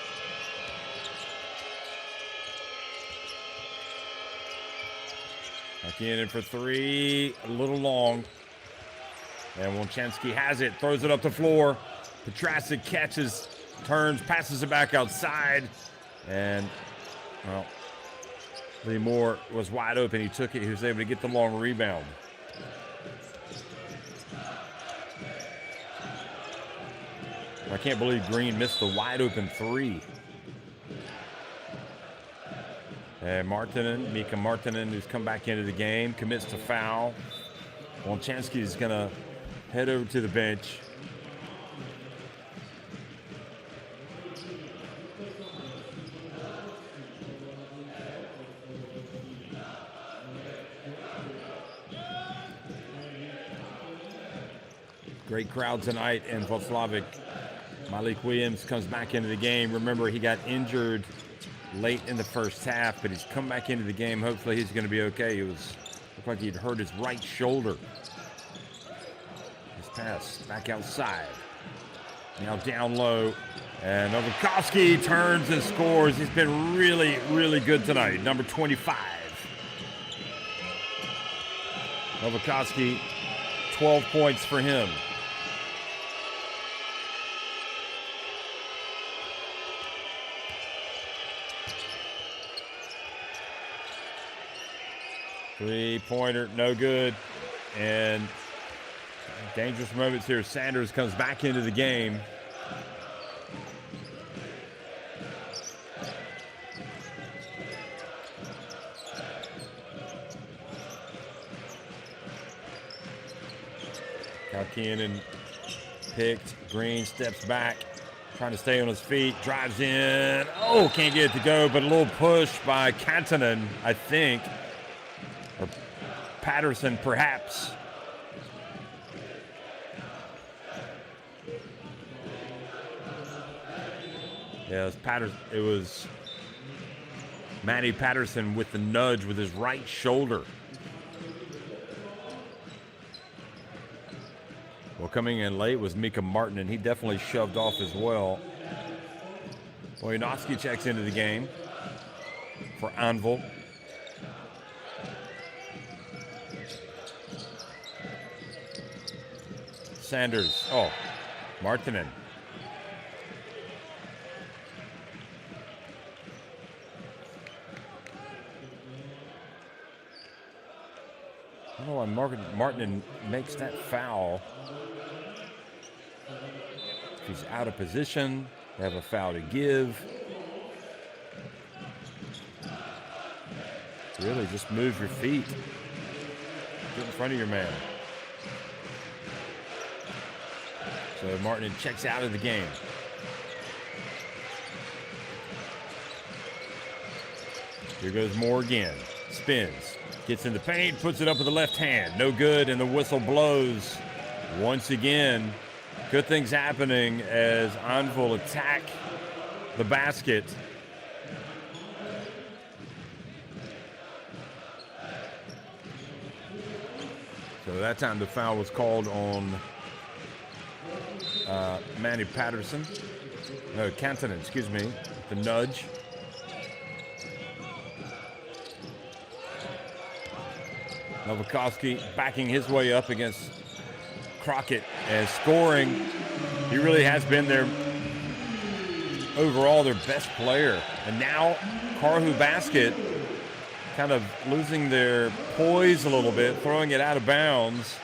Back in for three, a little long. And Wloclawek has it, throws it up the floor. Petrasic catches, turns, passes it back outside. And, well, Lee Moore was wide open. He took it. He was able to get the long rebound. I can't believe Green missed the wide open three. And Mika Marttinen, who's come back into the game, commits to foul. Wloclawek is going to head over to the bench. Great crowd tonight in Wloclawek. Malik Williams comes back into the game. Remember, he got injured late in the first half, but he's come back into the game. Hopefully he's going to be okay. Looked like he'd hurt his right shoulder. His pass back outside. Now down low. And Wloclawek turns and scores. He's been really, really good tonight. Number 25. Wloclawek, 12 points for him. Three-pointer, no good. And dangerous moments here. Sanders comes back into the game. Kalkinen picked. Green steps back, trying to stay on his feet. Drives in. Oh, can't get it to go, but a little push by Kantanen, I think. Or Patterson, perhaps. Yeah, it was Matty Patterson with the nudge with his right shoulder. Well, coming in late was Mika Marttinen, and he definitely shoved off as well. Wloclawek checks into the game for Anwil. Sanders. Oh, Marttinen. I don't know why Marttinen makes that foul. He's out of position. They have a foul to give. Really, just move your feet. Get in front of your man. So Marttinen checks out of the game. Here goes Moore again. Spins. Gets in the paint, puts it up with the left hand. No good, and the whistle blows once again. Good things happening as Anwil attack the basket. So that time the foul was called on Manny Patterson. No, Kantanen, excuse me. The nudge. Wloclawek backing his way up against Crockett and scoring. He really has been their overall their best player. And now Karhu basket kind of losing their poise a little bit, throwing it out of bounds.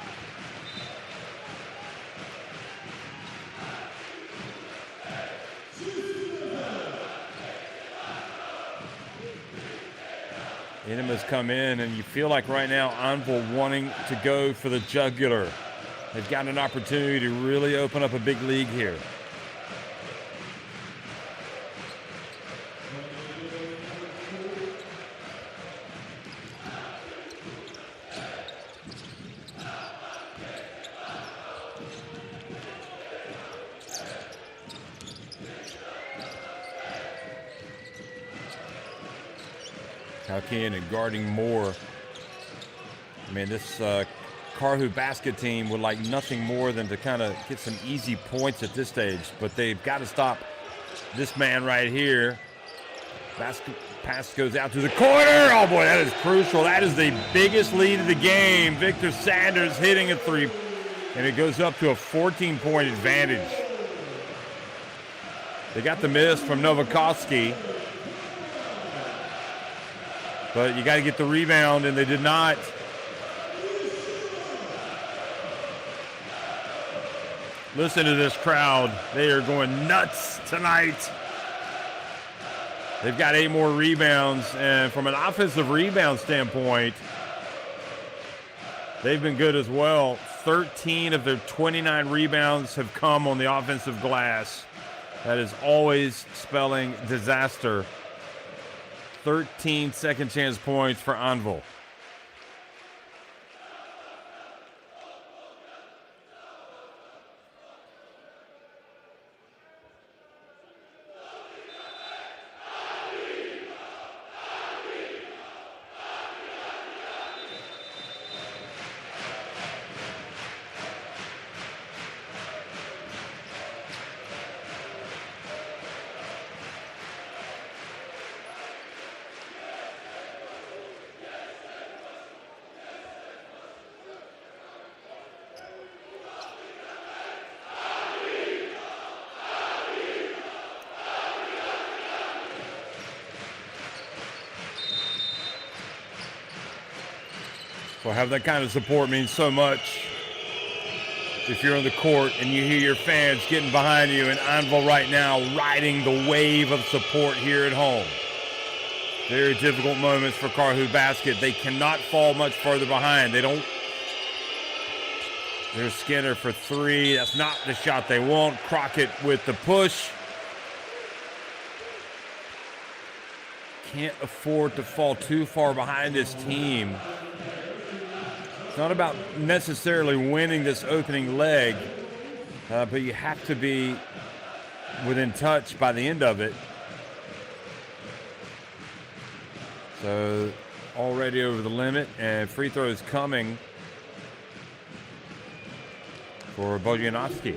Enemas come in, and you feel like right now Anwil wanting to go for the jugular. They've got an opportunity to really open up a big league here. Kalkian and guarding more. I mean, this Karhu basket team would like nothing more than to kind of get some easy points at this stage, but they've got to stop this man right here. Pass goes out to the corner. Oh boy, that is crucial. That is the biggest lead of the game. Victor Sanders hitting a three, and it goes up to a 14-point advantage. They got the miss from Wloclawek, but you got to get the rebound, and they did not. Listen to this crowd. They are going nuts tonight. They've got 8 more rebounds, and from an offensive rebound standpoint, they've been good as well. 13 of their 29 rebounds have come on the offensive glass. That is always spelling disaster. 13 second chance points for Anwil. Well, having that kind of support means so much. If you're on the court and you hear your fans getting behind you, and Anwil right now riding the wave of support here at home. Very difficult moments for Karhu basket. They cannot fall much further behind. They don't. There's Skinner for 3. That's not the shot they want. Crockett with the push. Can't afford to fall too far behind this team. It's not about necessarily winning this opening leg, but you have to be within touch by the end of it. So already over the limit, and free throws coming for Wloclawek.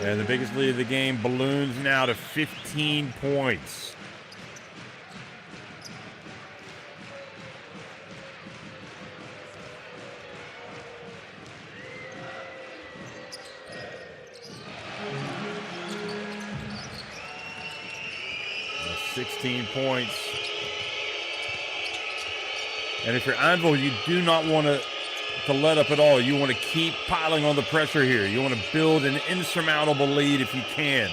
And the biggest lead of the game balloons now to 15 points. That's 16 points. And if you're Anwil, you do not want to let up at all. You want to keep piling on the pressure here. You want to build an insurmountable lead if you can.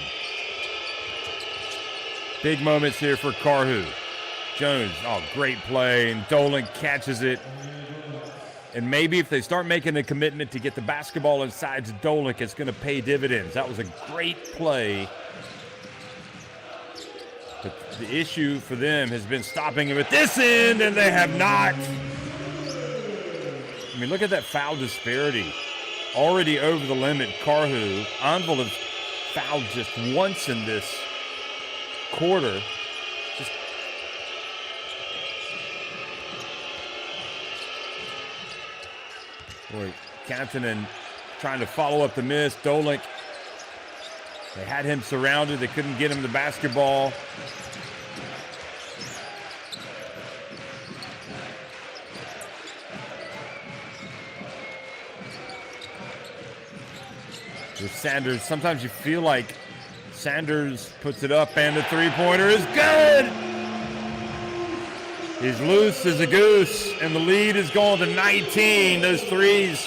Big moments here for Karhu. Jones, oh, great play, and Dolan catches it. And maybe if they start making a commitment to get the basketball inside to Dolan, it's going to pay dividends. That was a great play. But the issue for them has been stopping him at this end, and they have not. I mean, look at that foul disparity. Already over the limit, Karhu. Anwil has fouled just once in this quarter. Boy, Captain and trying to follow up the miss. Dolik, they had him surrounded. They couldn't get him the basketball. With Sanders, sometimes you feel like Sanders puts it up and the three-pointer is good. He's loose as a goose, and the lead is going to 19. Those threes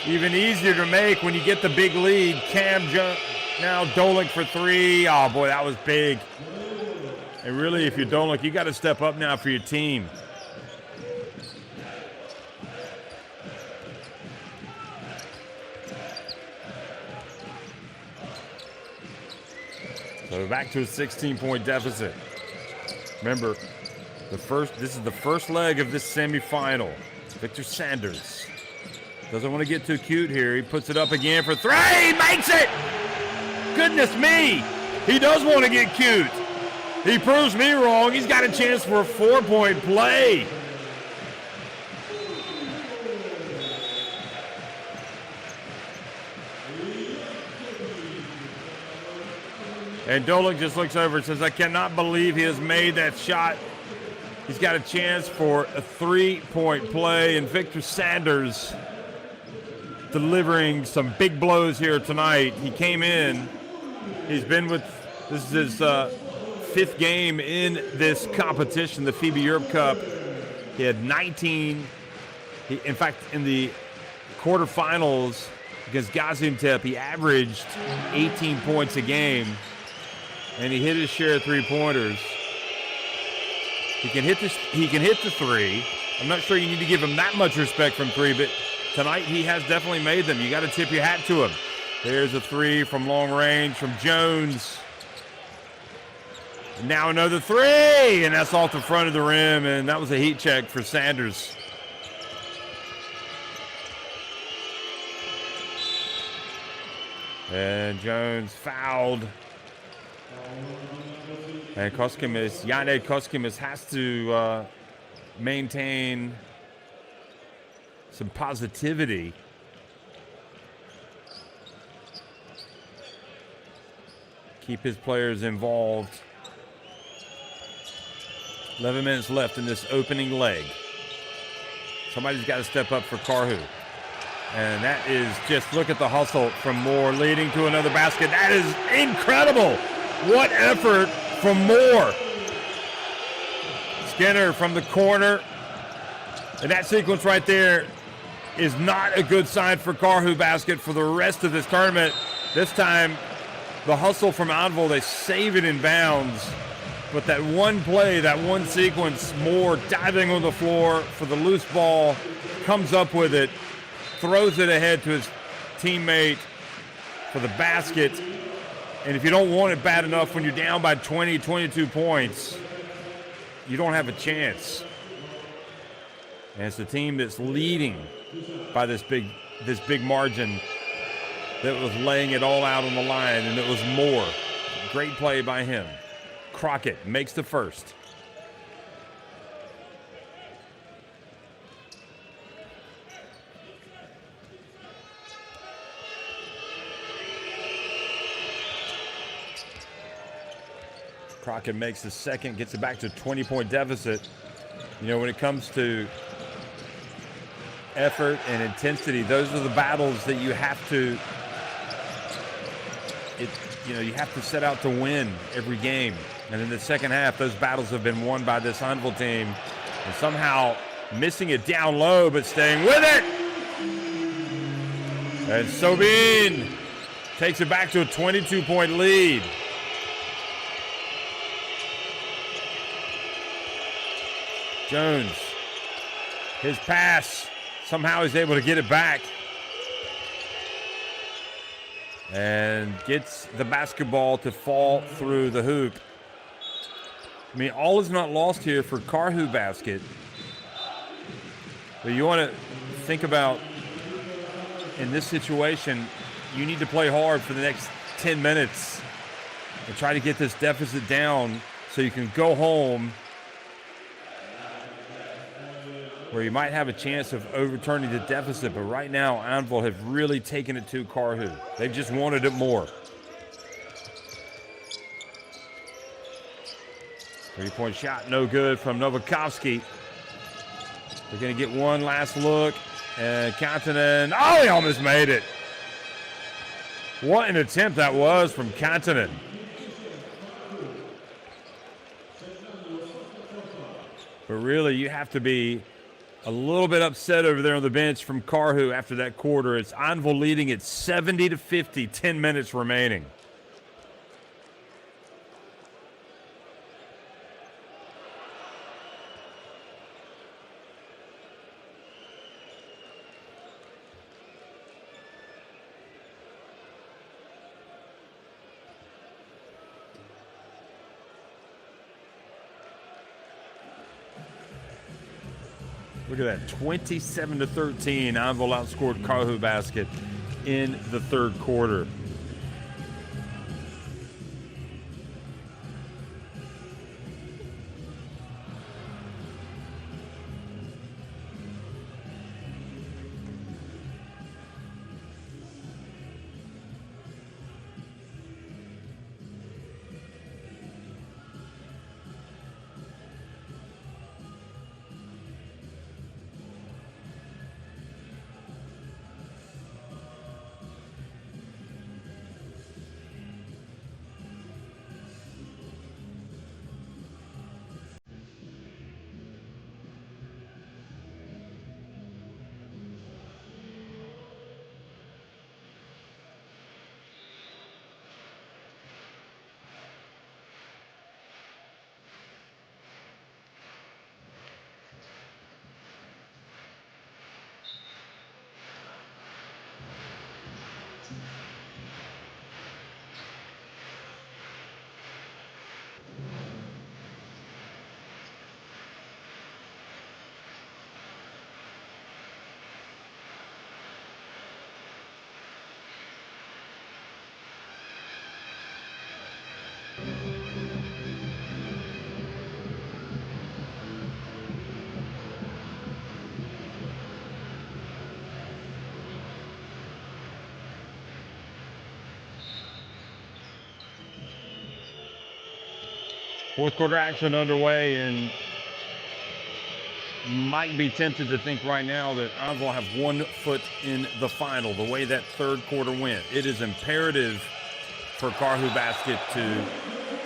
even easier to make when you get the big lead. Now Dolik for three. Oh, boy, that was big. And really, if you're Dolik, you got to step up now for your team. So back to a 16-point deficit. Remember, this is the first leg of this semifinal. Victor Sanders doesn't want to get too cute here. He puts it up again for three. Makes it! Goodness me! He does want to get cute. He proves me wrong. He's got a chance for a 4-point play. And Dolik just looks over and says, I cannot believe he has made that shot. He's got a chance for a 3-point play. And Victor Sanders delivering some big blows here tonight. He came in. This is his fifth game in this competition, the FIBA Europe Cup. He had 19. In fact, in the quarterfinals against Gaziantep, he averaged 18 points a game. And he hit his share of three-pointers. He can hit the three. I'm not sure you need to give him that much respect from three, but tonight he has definitely made them. You got to tip your hat to him. There's a three from long range from Jones. And now another three, and that's off the front of the rim, and that was a heat check for Sanders. And Jones fouled. And Yannick Koskimis has to maintain some positivity. Keep his players involved. 11 minutes left in this opening leg. Somebody's got to step up for Karhu. And that is just, look at the hustle from Moore leading to another basket. That is incredible. What effort from Moore. Skinner from the corner. And that sequence right there is not a good sign for Karhu basket for the rest of this tournament. This time, the hustle from Anwil, they save it in bounds. But that one play, that one sequence, Moore diving on the floor for the loose ball, comes up with it, throws it ahead to his teammate for the basket. And if you don't want it bad enough when you're down by 20, 22 points, you don't have a chance. And it's the team that's leading by this big margin that was laying it all out on the line, and it was Moore. Great play by him. Crockett makes the first. Crockett makes the second, gets it back to a 20-point deficit. You know, when it comes to effort and intensity, those are the battles that you have to, you have to set out to win every game. And in the second half, those battles have been won by this Anwil team. And somehow missing it down low, but staying with it. And Sobin takes it back to a 22-point lead. Jones, his pass, somehow he's able to get it back. And gets the basketball to fall through the hoop. I mean, all is not lost here for Karhu basket. But you want to think about, in this situation, you need to play hard for the next 10 minutes and try to get this deficit down so you can go home where you might have a chance of overturning the deficit, but right now, Anwil have really taken it to Karhu. They've just wanted it more. 3-point shot, no good from Novakovsky. They're going to get one last look, and Kantanen, oh, he almost made it. What an attempt that was from Kantanen. But really, you have to be a little bit upset over there on the bench from Karhu after that quarter. It's Anwil leading at 70-50, 10 minutes remaining. Look at that, 27-13. Anwil outscored Karhu Basket in the third quarter. Fourth quarter action underway, and you might be tempted to think right now that Anwil have 1 foot in the final, the way that third quarter went. It is imperative for Karhu Basket to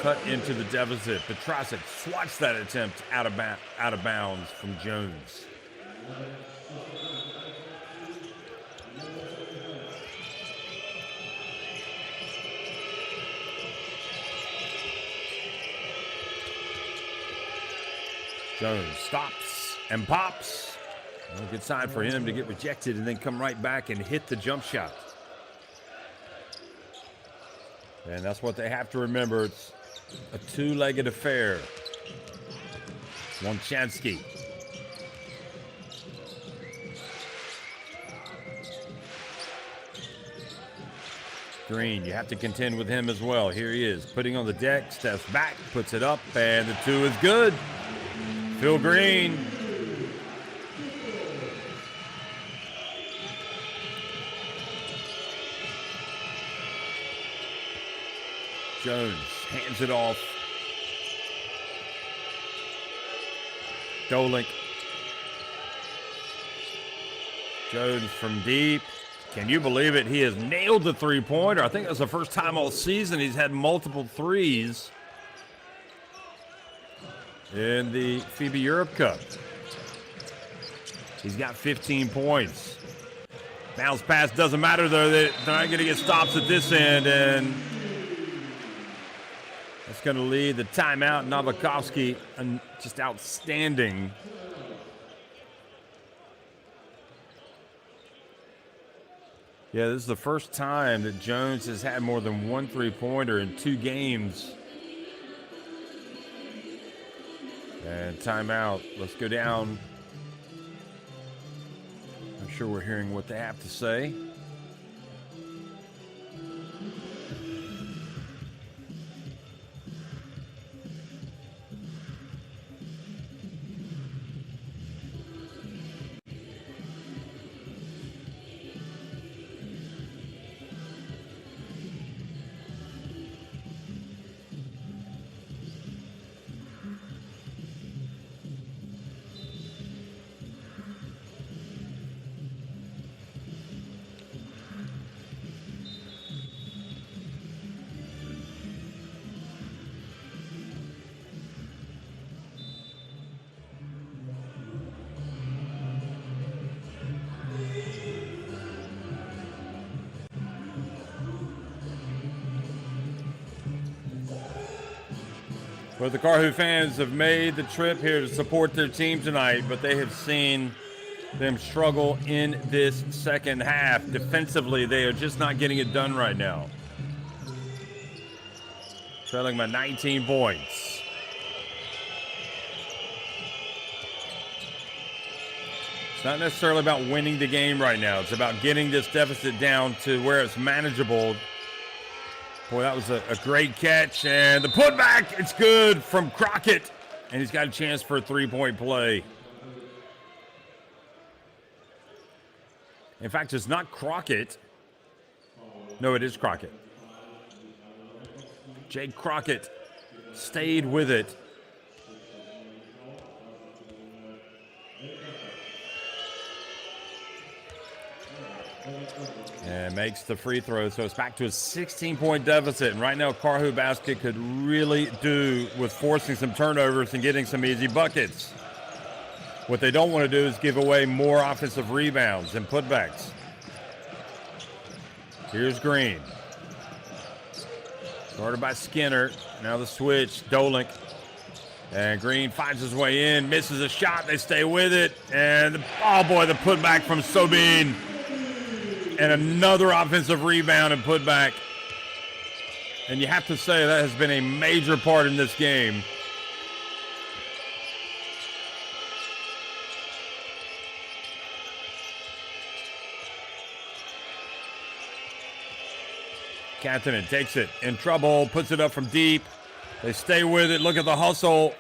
cut into the deficit. Petrasic swats that attempt out of bounds from Jones. Jones stops and pops. Well, good sign for him to get rejected and then come right back and hit the jump shot. And that's what they have to remember. It's a two-legged affair. Wloclawek. Green, you have to contend with him as well. Here he is, putting on the deck, steps back, puts it up, and the two is good. Phil Green. Jones hands it off. Dolink. Jones from deep. Can you believe it? He has nailed the three-pointer. I think that's the first time all season he's had multiple threes in the FIBA Europe Cup. He's got 15 points. Bounce pass doesn't matter, though. They're not going to get stops at this end, and that's going to lead the timeout. Novakovsky, just outstanding. Yeah, this is the first time that Jones has had more than one three-pointer in 2 games. And timeout. Let's go down. I'm sure we're hearing what they have to say. But the Karhu fans have made the trip here to support their team tonight, but they have seen them struggle in this second half. Defensively, they are just not getting it done right now. Trailing by 19 points. It's not necessarily about winning the game right now. It's about getting this deficit down to where it's manageable. Boy, that was a great catch. And the putback, it's good from Crockett. And he's got a chance for a three-point play. In fact, it's not Crockett. No, it is Crockett. Jake Crockett stayed with it. And makes the free throw, so it's back to a 16-point deficit. And right now, Karhu basket could really do with forcing some turnovers and getting some easy buckets. What they don't want to do is give away more offensive rebounds and putbacks. Here's Green. Started by Skinner. Now the switch, Dolik. And Green finds his way in, misses a shot. They stay with it. And, oh boy, the putback from Sobin. And another offensive rebound and putback. And you have to say that has been a major part in this game. Kantanen takes it in trouble, puts it up from deep. They stay with it. Look at the hustle.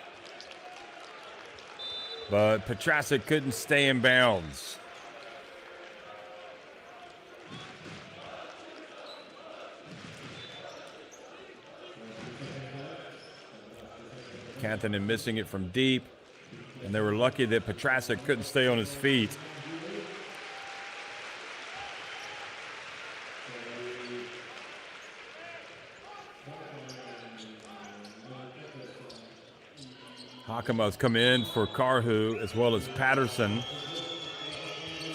But Petrasic couldn't stay in bounds. Kantanen missing it from deep. And they were lucky that Petrasic couldn't stay on his feet. Hakama's come in for Karhu as well as Patterson.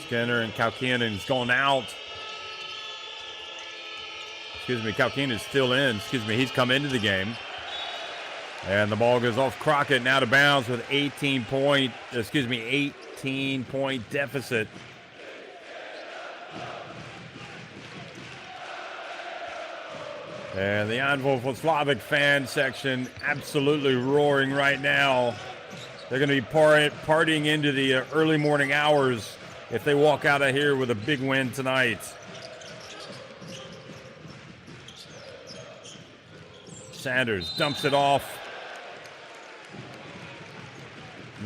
Skinner and Kalkinen's going out. Kalkinen's still in. He's come into the game. And the ball goes off Crockett and out of bounds with 18-point deficit. And the Anwil Wloclawek fan section absolutely roaring right now. They're going to be partying into the early morning hours if they walk out of here with a big win tonight. Sanders dumps it off.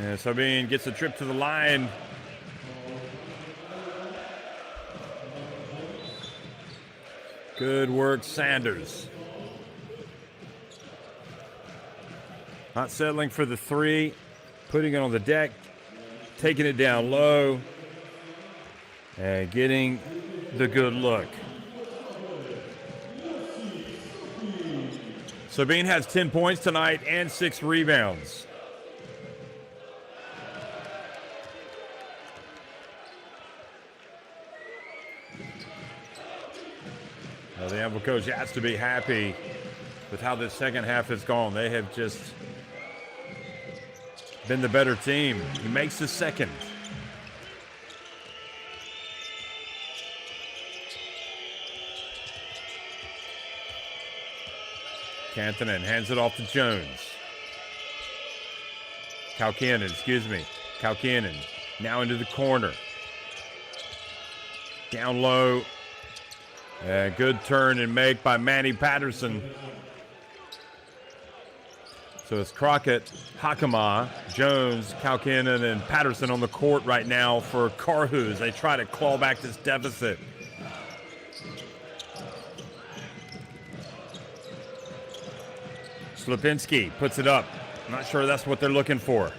And Sabine gets a trip to the line. Good work, Sanders. Not settling for the three. Putting it on the deck. Taking it down low. And getting the good look. Sabine has 10 points tonight and 6 rebounds. Well, the Anvil coach has to be happy with how this second half has gone. They have just been the better team. He makes the second. Kantanen hands it off to Jones. Kalkinen now into the corner. Down low. Good turn and make by Manny Patterson. So it's Crockett, Hakama, Jones, Kalkinen, and Patterson on the court right now for Karhu as they try to claw back this deficit. Slipinski puts it up. I'm not sure that's what they're looking for.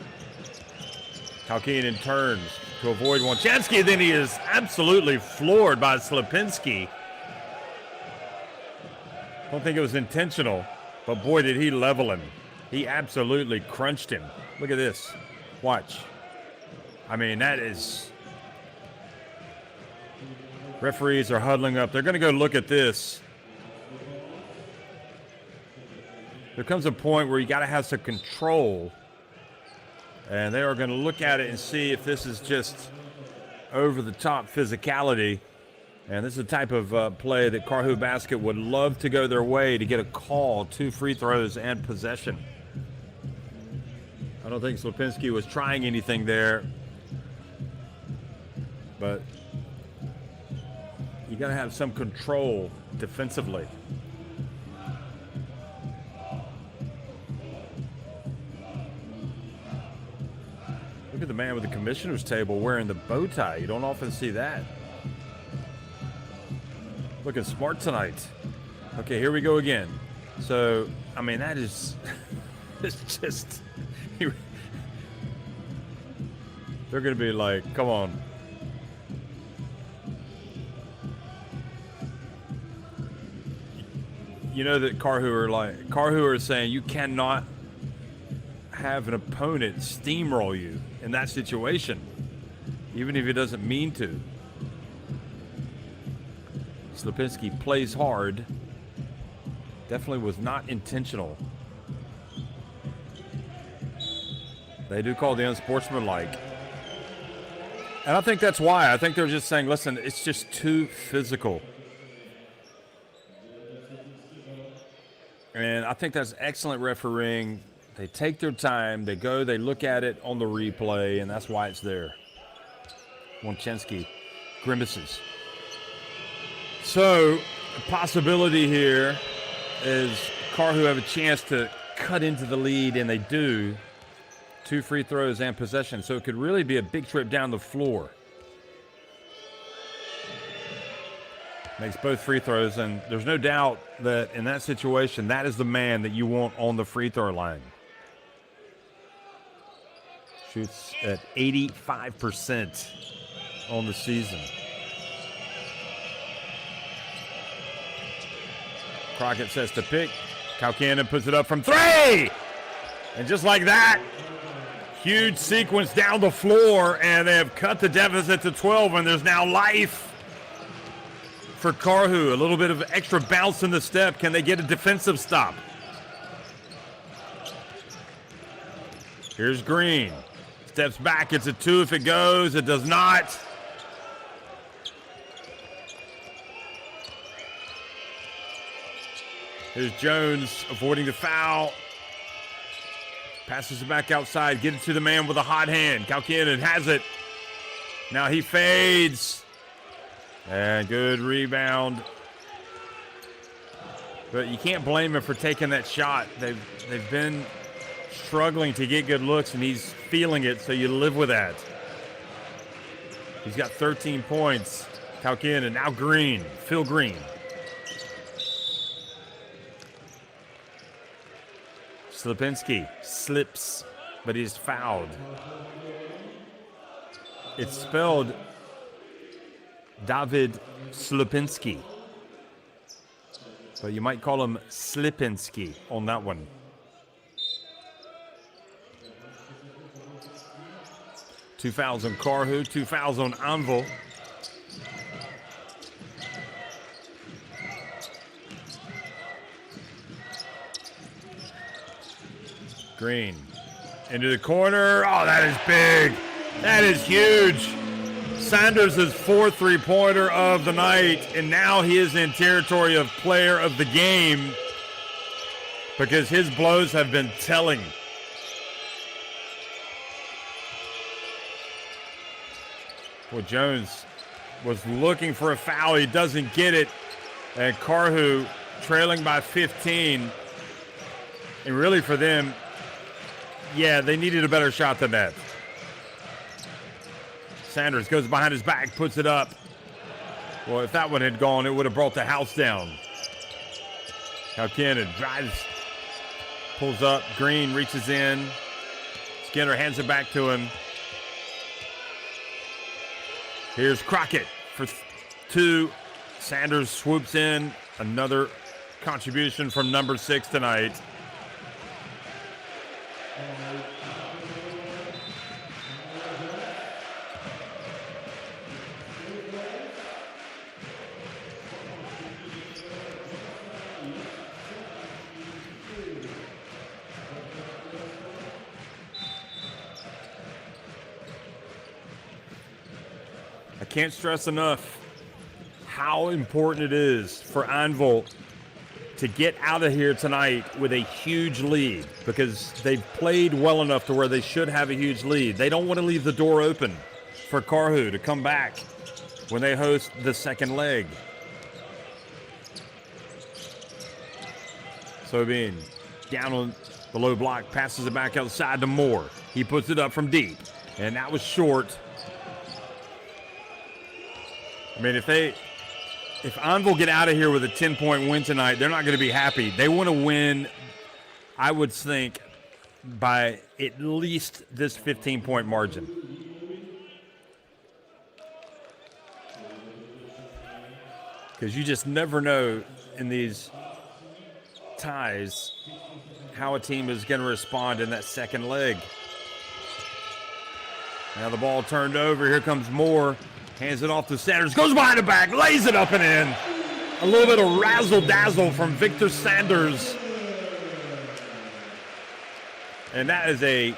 Kalkinen turns to avoid Wojciechowski. Then he is absolutely floored by Slipinski. I don't think it was intentional, but boy, did he level him. He absolutely crunched him. Look at this. Watch. I mean, that is... Referees are huddling up. They're going to go look at this. there comes a point where you got to have some control, and they are going to look at it and see if this is just over-the-top physicality. And this is the type of play that Karhu Basket would love to go their way to get a call, 2 free throws and possession. I don't think Slipinski was trying anything there, but you got to have some control defensively. Look at the man with the commissioner's table wearing the bow tie. You don't often see that. Looking smart tonight. Okay, here we go again. So, I mean, that is, it's just, they're going to be like, come on. You know that Karhu are saying you cannot have an opponent steamroll you in that situation, even if he doesn't mean to. Slipinski plays hard. Definitely was not intentional. They do call the unsportsmanlike. And I think that's why. I think they're just saying, listen, it's just too physical. And I think that's excellent refereeing. They take their time. They go, they look at it on the replay, and that's why it's there. Wonczynski grimaces. So, the possibility here is Karhu have a chance to cut into the lead, and they do. 2 free throws and possession. So it could really be a big trip down the floor. Makes both free throws, and there's no doubt that in that situation, that is the man that you want on the free throw line. Shoots at 85% on the season. Crockett says to pick. Kaukanen puts it up from 3! And just like that, huge sequence down the floor, and they have cut the deficit to 12, and there's now life for Karhu. A little bit of extra bounce in the step. Can they get a defensive stop? Here's Green. Steps back. It's a 2 if it goes. It does not. Here's Jones avoiding the foul. Passes it back outside. Get it to the man with a hot hand. Kaukanen has it. Now he fades. And good rebound. But you can't blame him for taking that shot. They've been struggling to get good looks, and he's feeling it, so you live with that. He's got 13 points. Kaukanen, now Green. Phil Green. Slipinski slips, but he's fouled. It's spelled David Slipinski, but you might call him Slipinski on that one. Two fouls on Karhu, 2 fouls on Anwil. Green into the corner. Oh, that is big. That is huge. Sanders' 4th 3-pointer of the night, and now he is in territory of player of the game because his blows have been telling. Well, Jones was looking for a foul. He doesn't get it, and Karhu trailing by 15. And really for them, yeah, they needed a better shot than that. Sanders goes behind his back, puts it up. Well, if that one had gone, it would have brought the house down. Kaukanen drives, pulls up. Green reaches in. Skinner hands it back to him. Here's Crockett for 2. Sanders swoops in. Another contribution from number 6 tonight. can't stress enough how important it is for Anwil to get out of here tonight with a huge lead, because they've played well enough to where they should have a huge lead. They don't want to leave the door open for Karhu to come back when they host the second leg. Sobin down on the low block, passes it back outside to Moore. He puts it up from deep, and that was short. I mean, if Anwil get out of here with a 10-point win tonight, they're not going to be happy. They want to win, I would think, by at least this 15-point margin. Because you just never know in these ties how a team is going to respond in that second leg. Now the ball turned over. Here comes Moore. Hands it off to Sanders. Goes behind the back. Lays it up and in. A little bit of razzle-dazzle from Victor Sanders. And that is a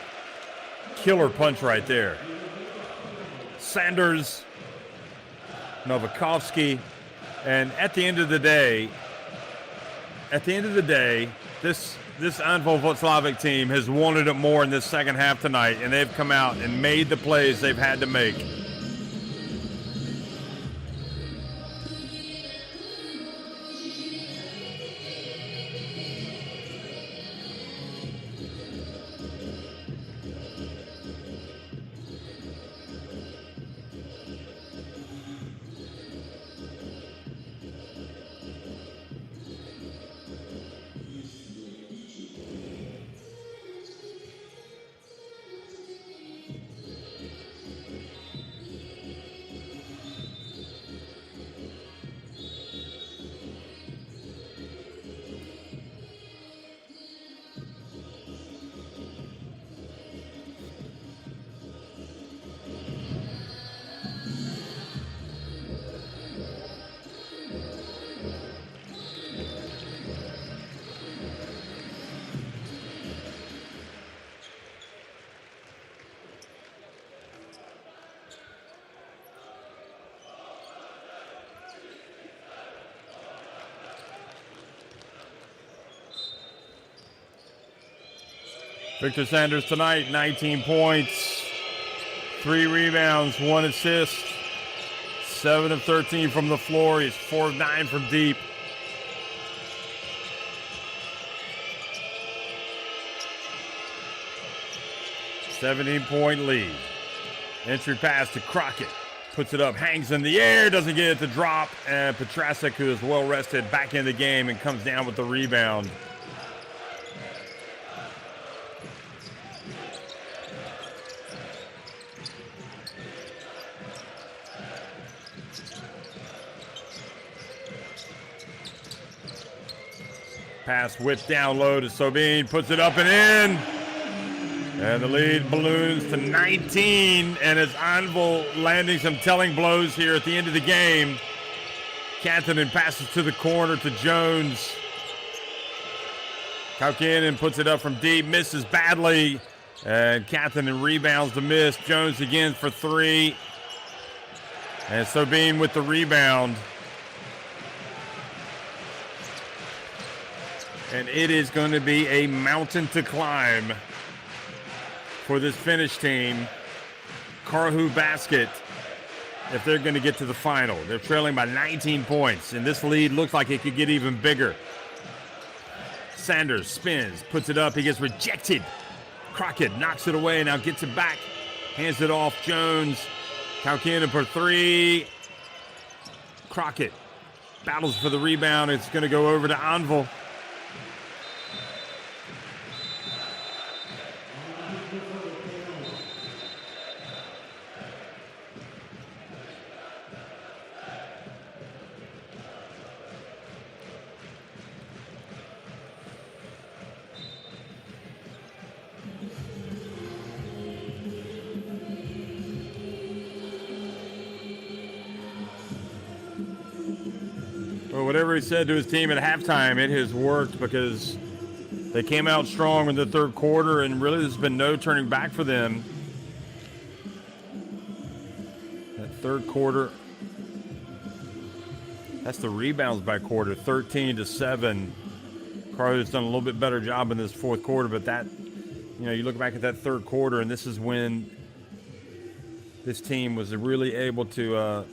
killer punch right there. Sanders, Novakovsky, and at the end of the day, this Anwil Wloclawek team has wanted it more in this second half tonight, and they've come out and made the plays they've had to make. Victor Sanders tonight, 19 points, 3 rebounds, 1 assist, 7 of 13 from the floor. He's 4 of 9 from deep. $17-point lead. Entry pass to Crockett. Puts it up, hangs in the air, doesn't get it to drop. And Petrasic, who is well rested, back in the game and comes down with the rebound. Pass whipped down low to Sobin, puts it up and in. And the lead balloons to 19. And as Anwil landing some telling blows here at the end of the game, Kantanen passes to the corner to Jones. Kaukanen puts it up from deep, misses badly. And Kantanen rebounds the miss. Jones again for 3. And Sobin with the rebound. And it is going to be a mountain to climb for this Finnish team. Karhu basket if they're going to get to the final. They're trailing by 19 points, and this lead looks like it could get even bigger. Sanders spins, puts it up. He gets rejected. Crockett knocks it away, now gets it back. Hands it off. Jones. Kaukanen for 3. Crockett battles for the rebound. It's going to go over to Anwil. Well, whatever he said to his team at halftime, it has worked, because they came out strong in the third quarter, and really there's been no turning back for them. That Third quarter. That's the rebounds by quarter, 13-7. Karhu's done a little bit better job in this fourth quarter, but that, you look back at that third quarter, and this is when this team was really able to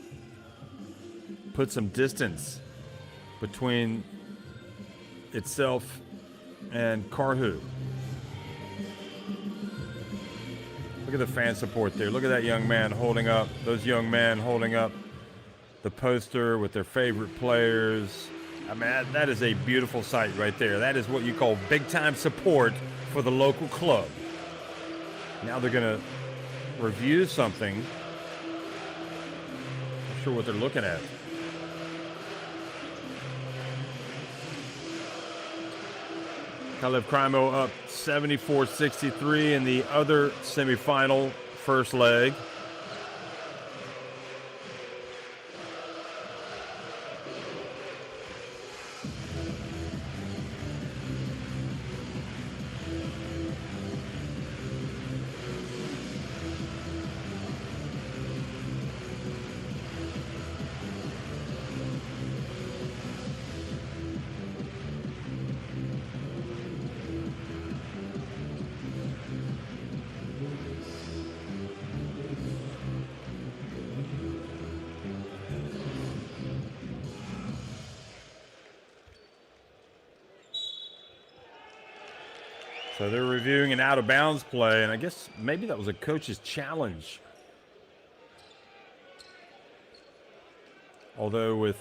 put some distance between itself and Karhu. Look at the fan support there. Look at that young man holding up, those young men holding up the poster with their favorite players. I mean, that is a beautiful sight right there. That is what you call big-time support for the local club. Now they're going to review something. Not sure what they're looking at. Kalev Crimo up 74-63 in the other semifinal first leg. So they're reviewing an out-of-bounds play, and I guess maybe that was a coach's challenge. Although with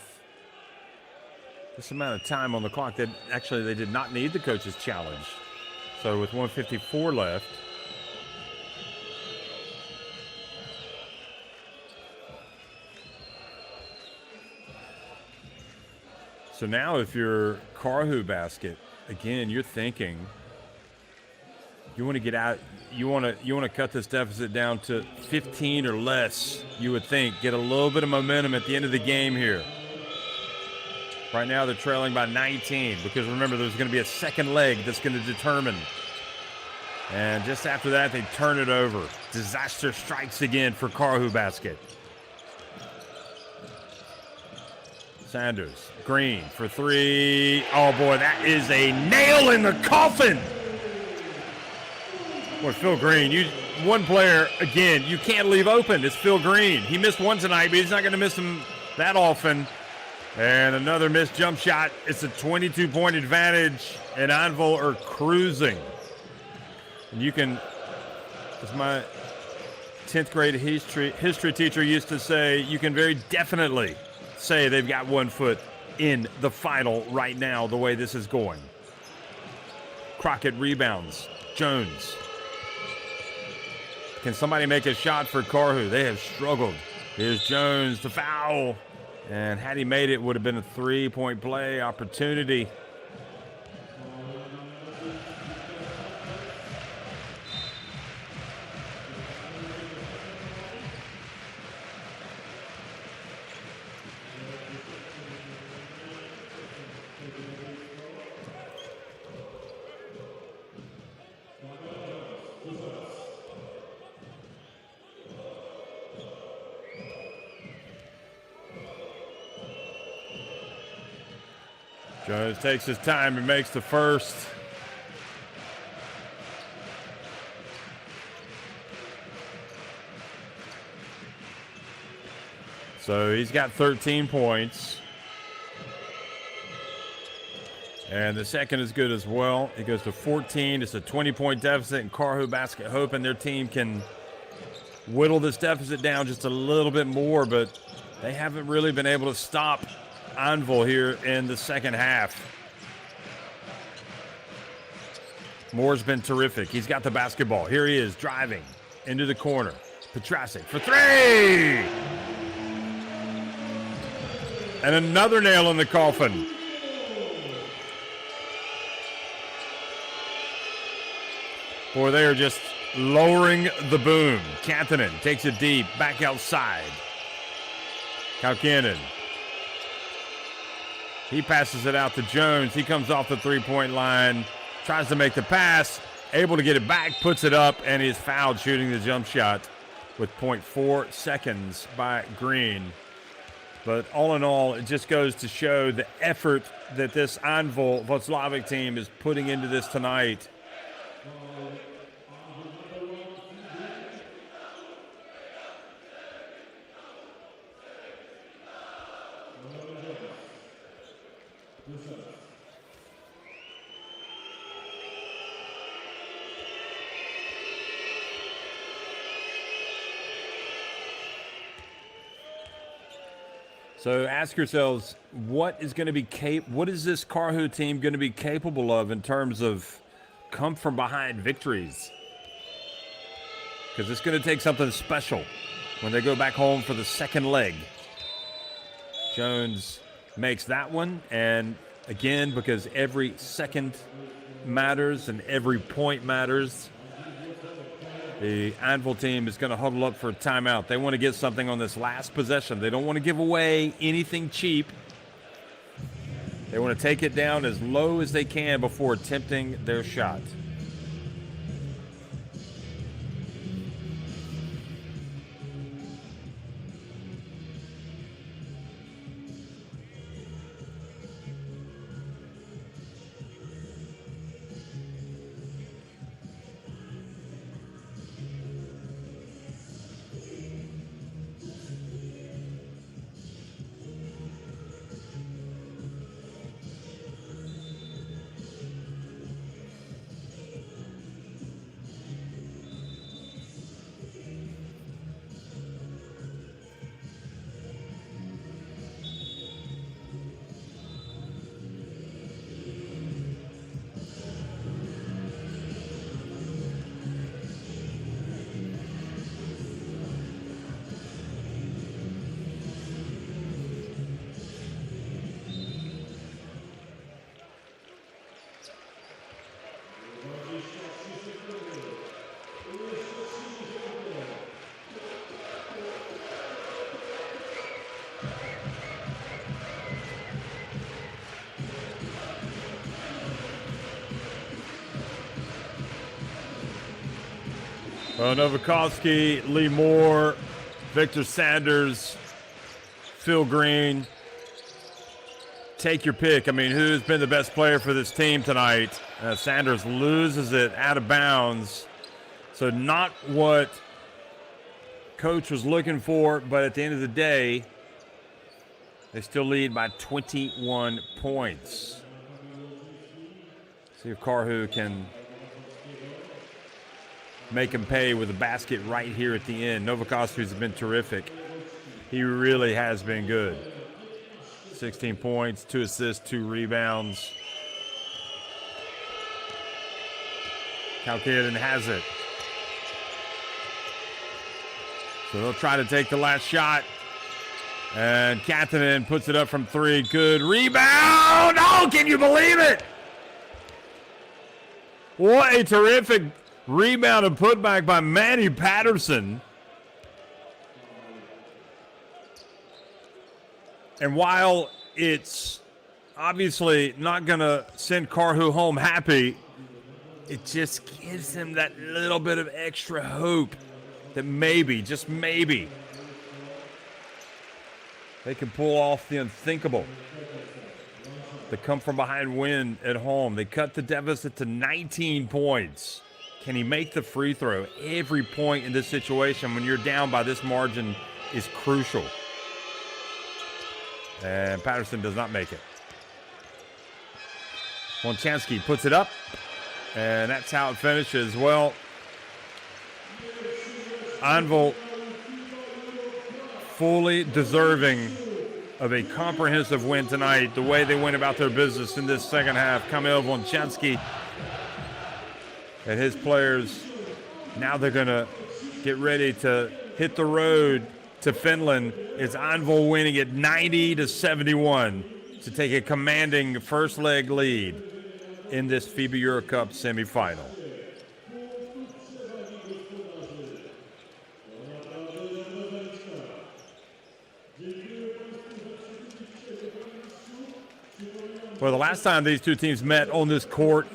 this amount of time on the clock, they did not need the coach's challenge. So with 1:54 left, so now if you're Karhu basket, again, you're thinking you want to get out, you want to cut this deficit down to 15 or less, you would think. Get a little bit of momentum at the end of the game here. Right now they're trailing by 19 because remember there's going to be a second leg that's going to determine. And just after that they turn it over. Disaster strikes again for Karhu basket. Sanders, Green for three. Oh boy, that is a nail in the coffin. Boy, Phil Green, one player, again, you can't leave open. It's Phil Green. He missed one tonight, but he's not going to miss them that often. And another missed jump shot. It's a 22-point advantage, and Anwil are cruising. And you can, as my 10th grade history teacher used to say, you can very definitely say they've got 1 foot in the final right now, the way this is going. Crockett rebounds. Jones. Can somebody make a shot for Karhu? They have struggled. Here's Jones, the foul. And had he made it, it would have been a 3-point play opportunity. Jones takes his time and makes the first. So he's got 13 points. And the second is good as well. It goes to 14. It's a 20-point deficit, and Karhu basket hoping their team can whittle this deficit down just a little bit more, but they haven't really been able to stop Anwil here in the second half. Moore's been terrific. He's got the basketball. Here he is driving into the corner. Petrasic for three! And another nail in the coffin. Boy, they are just lowering the boom. Kantanen takes it deep, back outside. Kaukinen. He passes it out to Jones. He comes off the three-point line, tries to make the pass, able to get it back, puts it up, and is fouled shooting the jump shot with 0.4 seconds by Green. But all in all, it just goes to show the effort that this Anwil Wloclawek team is putting into this tonight. So ask yourselves, what is this Karhu team going to be capable of in terms of come from behind victories? Because it's going to take something special when they go back home for the second leg. Jones makes that one, and again, because every second matters and every point matters, the Anwil team is going to huddle up for a timeout. They want to get something on this last possession. They don't want to give away anything cheap. They want to take it down as low as they can before attempting their shot. Well, Novakovsky, Lee Moore, Victor Sanders, Phil Green. Take your pick. I mean, who's been the best player for this team tonight? Sanders loses it out of bounds. So not what coach was looking for, but at the end of the day, they still lead by 21 points. See if Karhu can make him pay with a basket right here at the end. Novakovsky's been terrific. He really has been good. 16 points, 2 assists, 2 rebounds. Kalkiden has it. So they'll try to take the last shot. And Kathinen puts it up from 3. Good rebound. Oh, can you believe it? What a terrific rebound and putback by Manny Patterson. And while it's obviously not going to send Karhu home happy, it just gives him that little bit of extra hope that maybe, just maybe, they can pull off the unthinkable. They come from behind win at home. They cut the deficit to 19 points. Can he make the free throw? Every point in this situation when you're down by this margin is crucial. And Patterson does not make it. Wloclawek puts it up, and that's how it finishes. Well, Anwil fully deserving of a comprehensive win tonight, the way they went about their business in this second half. Anwil Wloclawek and his players, now they're going to get ready to hit the road to Finland. It's Anwil winning at 90-71 to take a commanding first leg lead in this FIBA Euro Cup semifinal. Well, the last time these two teams met on this court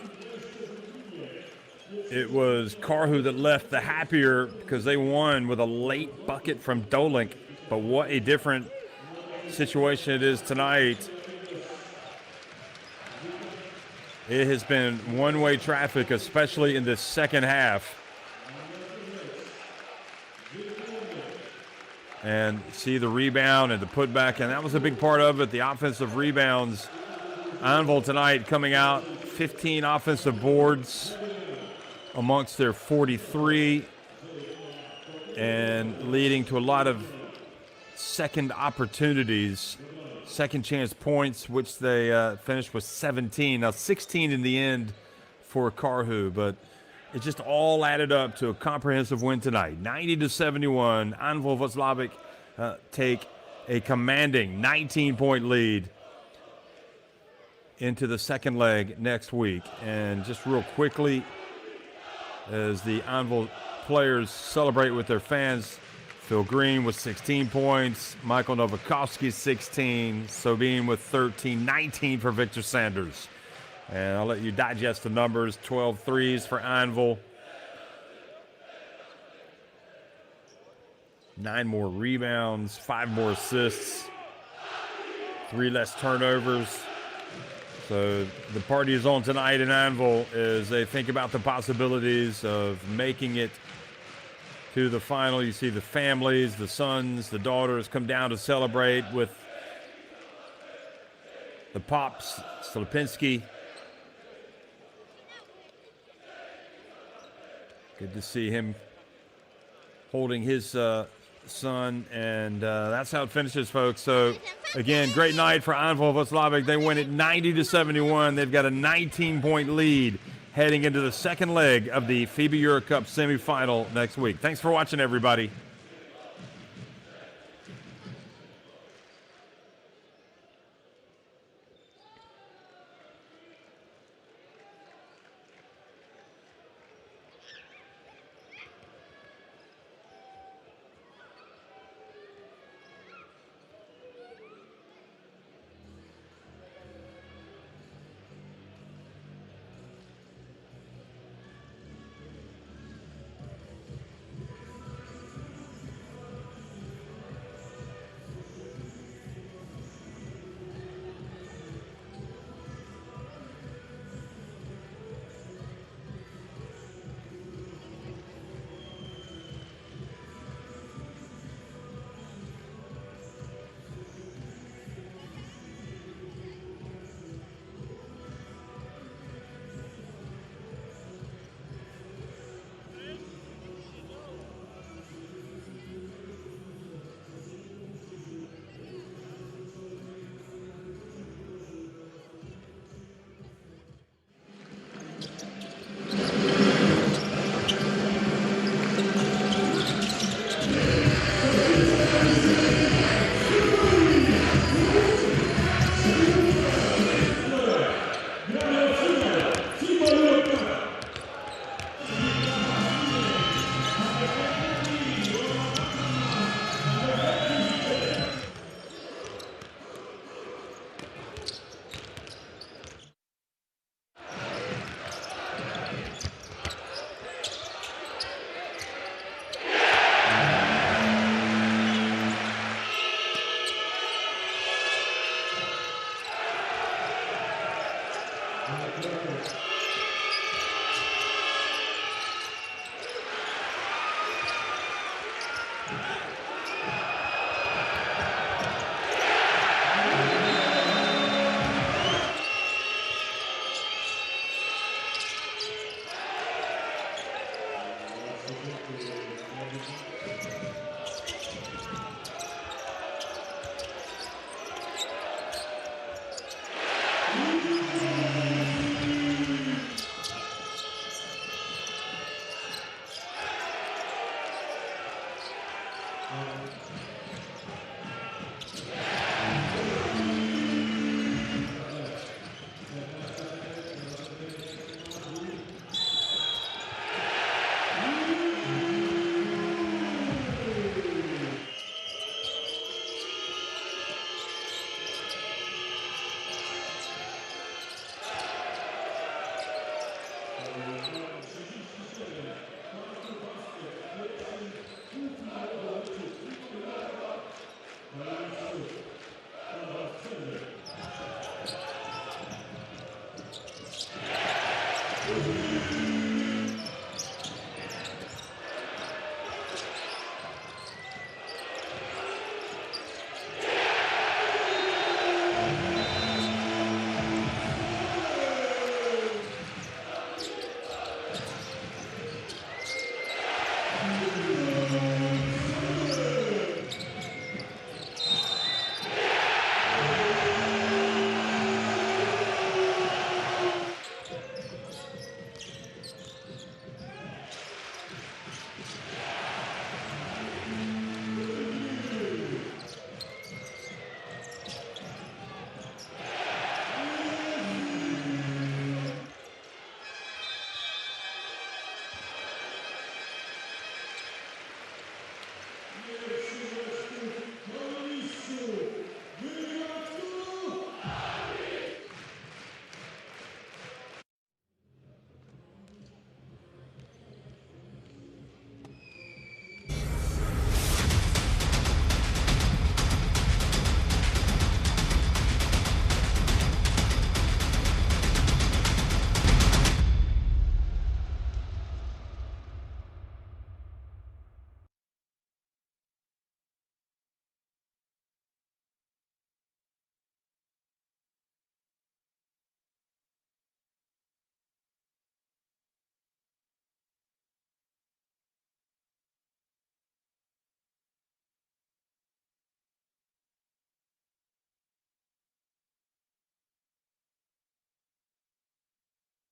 It was Karhu that left the happier because they won with a late bucket from Dolink. But what a different situation it is tonight. It has been one-way traffic, especially in the second half. And see the rebound and the putback, and that was a big part of it, the offensive rebounds. Anwil tonight coming out, 15 offensive boards amongst their 43, and leading to a lot of second opportunities, second chance points, which they finished with 17. Now 16 in the end for Karhu, but it just all added up to a comprehensive win tonight. 90-71. Anwil Wloclawek take a commanding 19-point lead into the second leg next week. And just real quickly, as the Anwil players celebrate with their fans, Phil Green with 16 points, Michael Novakovsky 16, Sobin with 13, 19 for Victor Sanders. And I'll let you digest the numbers. 12 threes for Anwil. 9 more rebounds, 5 more assists, 3 less turnovers. So the party is on tonight in Anwil as they think about the possibilities of making it to the final. You see the families, the sons, the daughters come down to celebrate with the pops, Slapinski. Good to see him holding his son, and that's how it finishes, folks. So, again, great night for Anwil Wloclawek. They win it 90-71. They've got a 19-point lead heading into the second leg of the FIBA Euro Cup semifinal next week. Thanks for watching, everybody.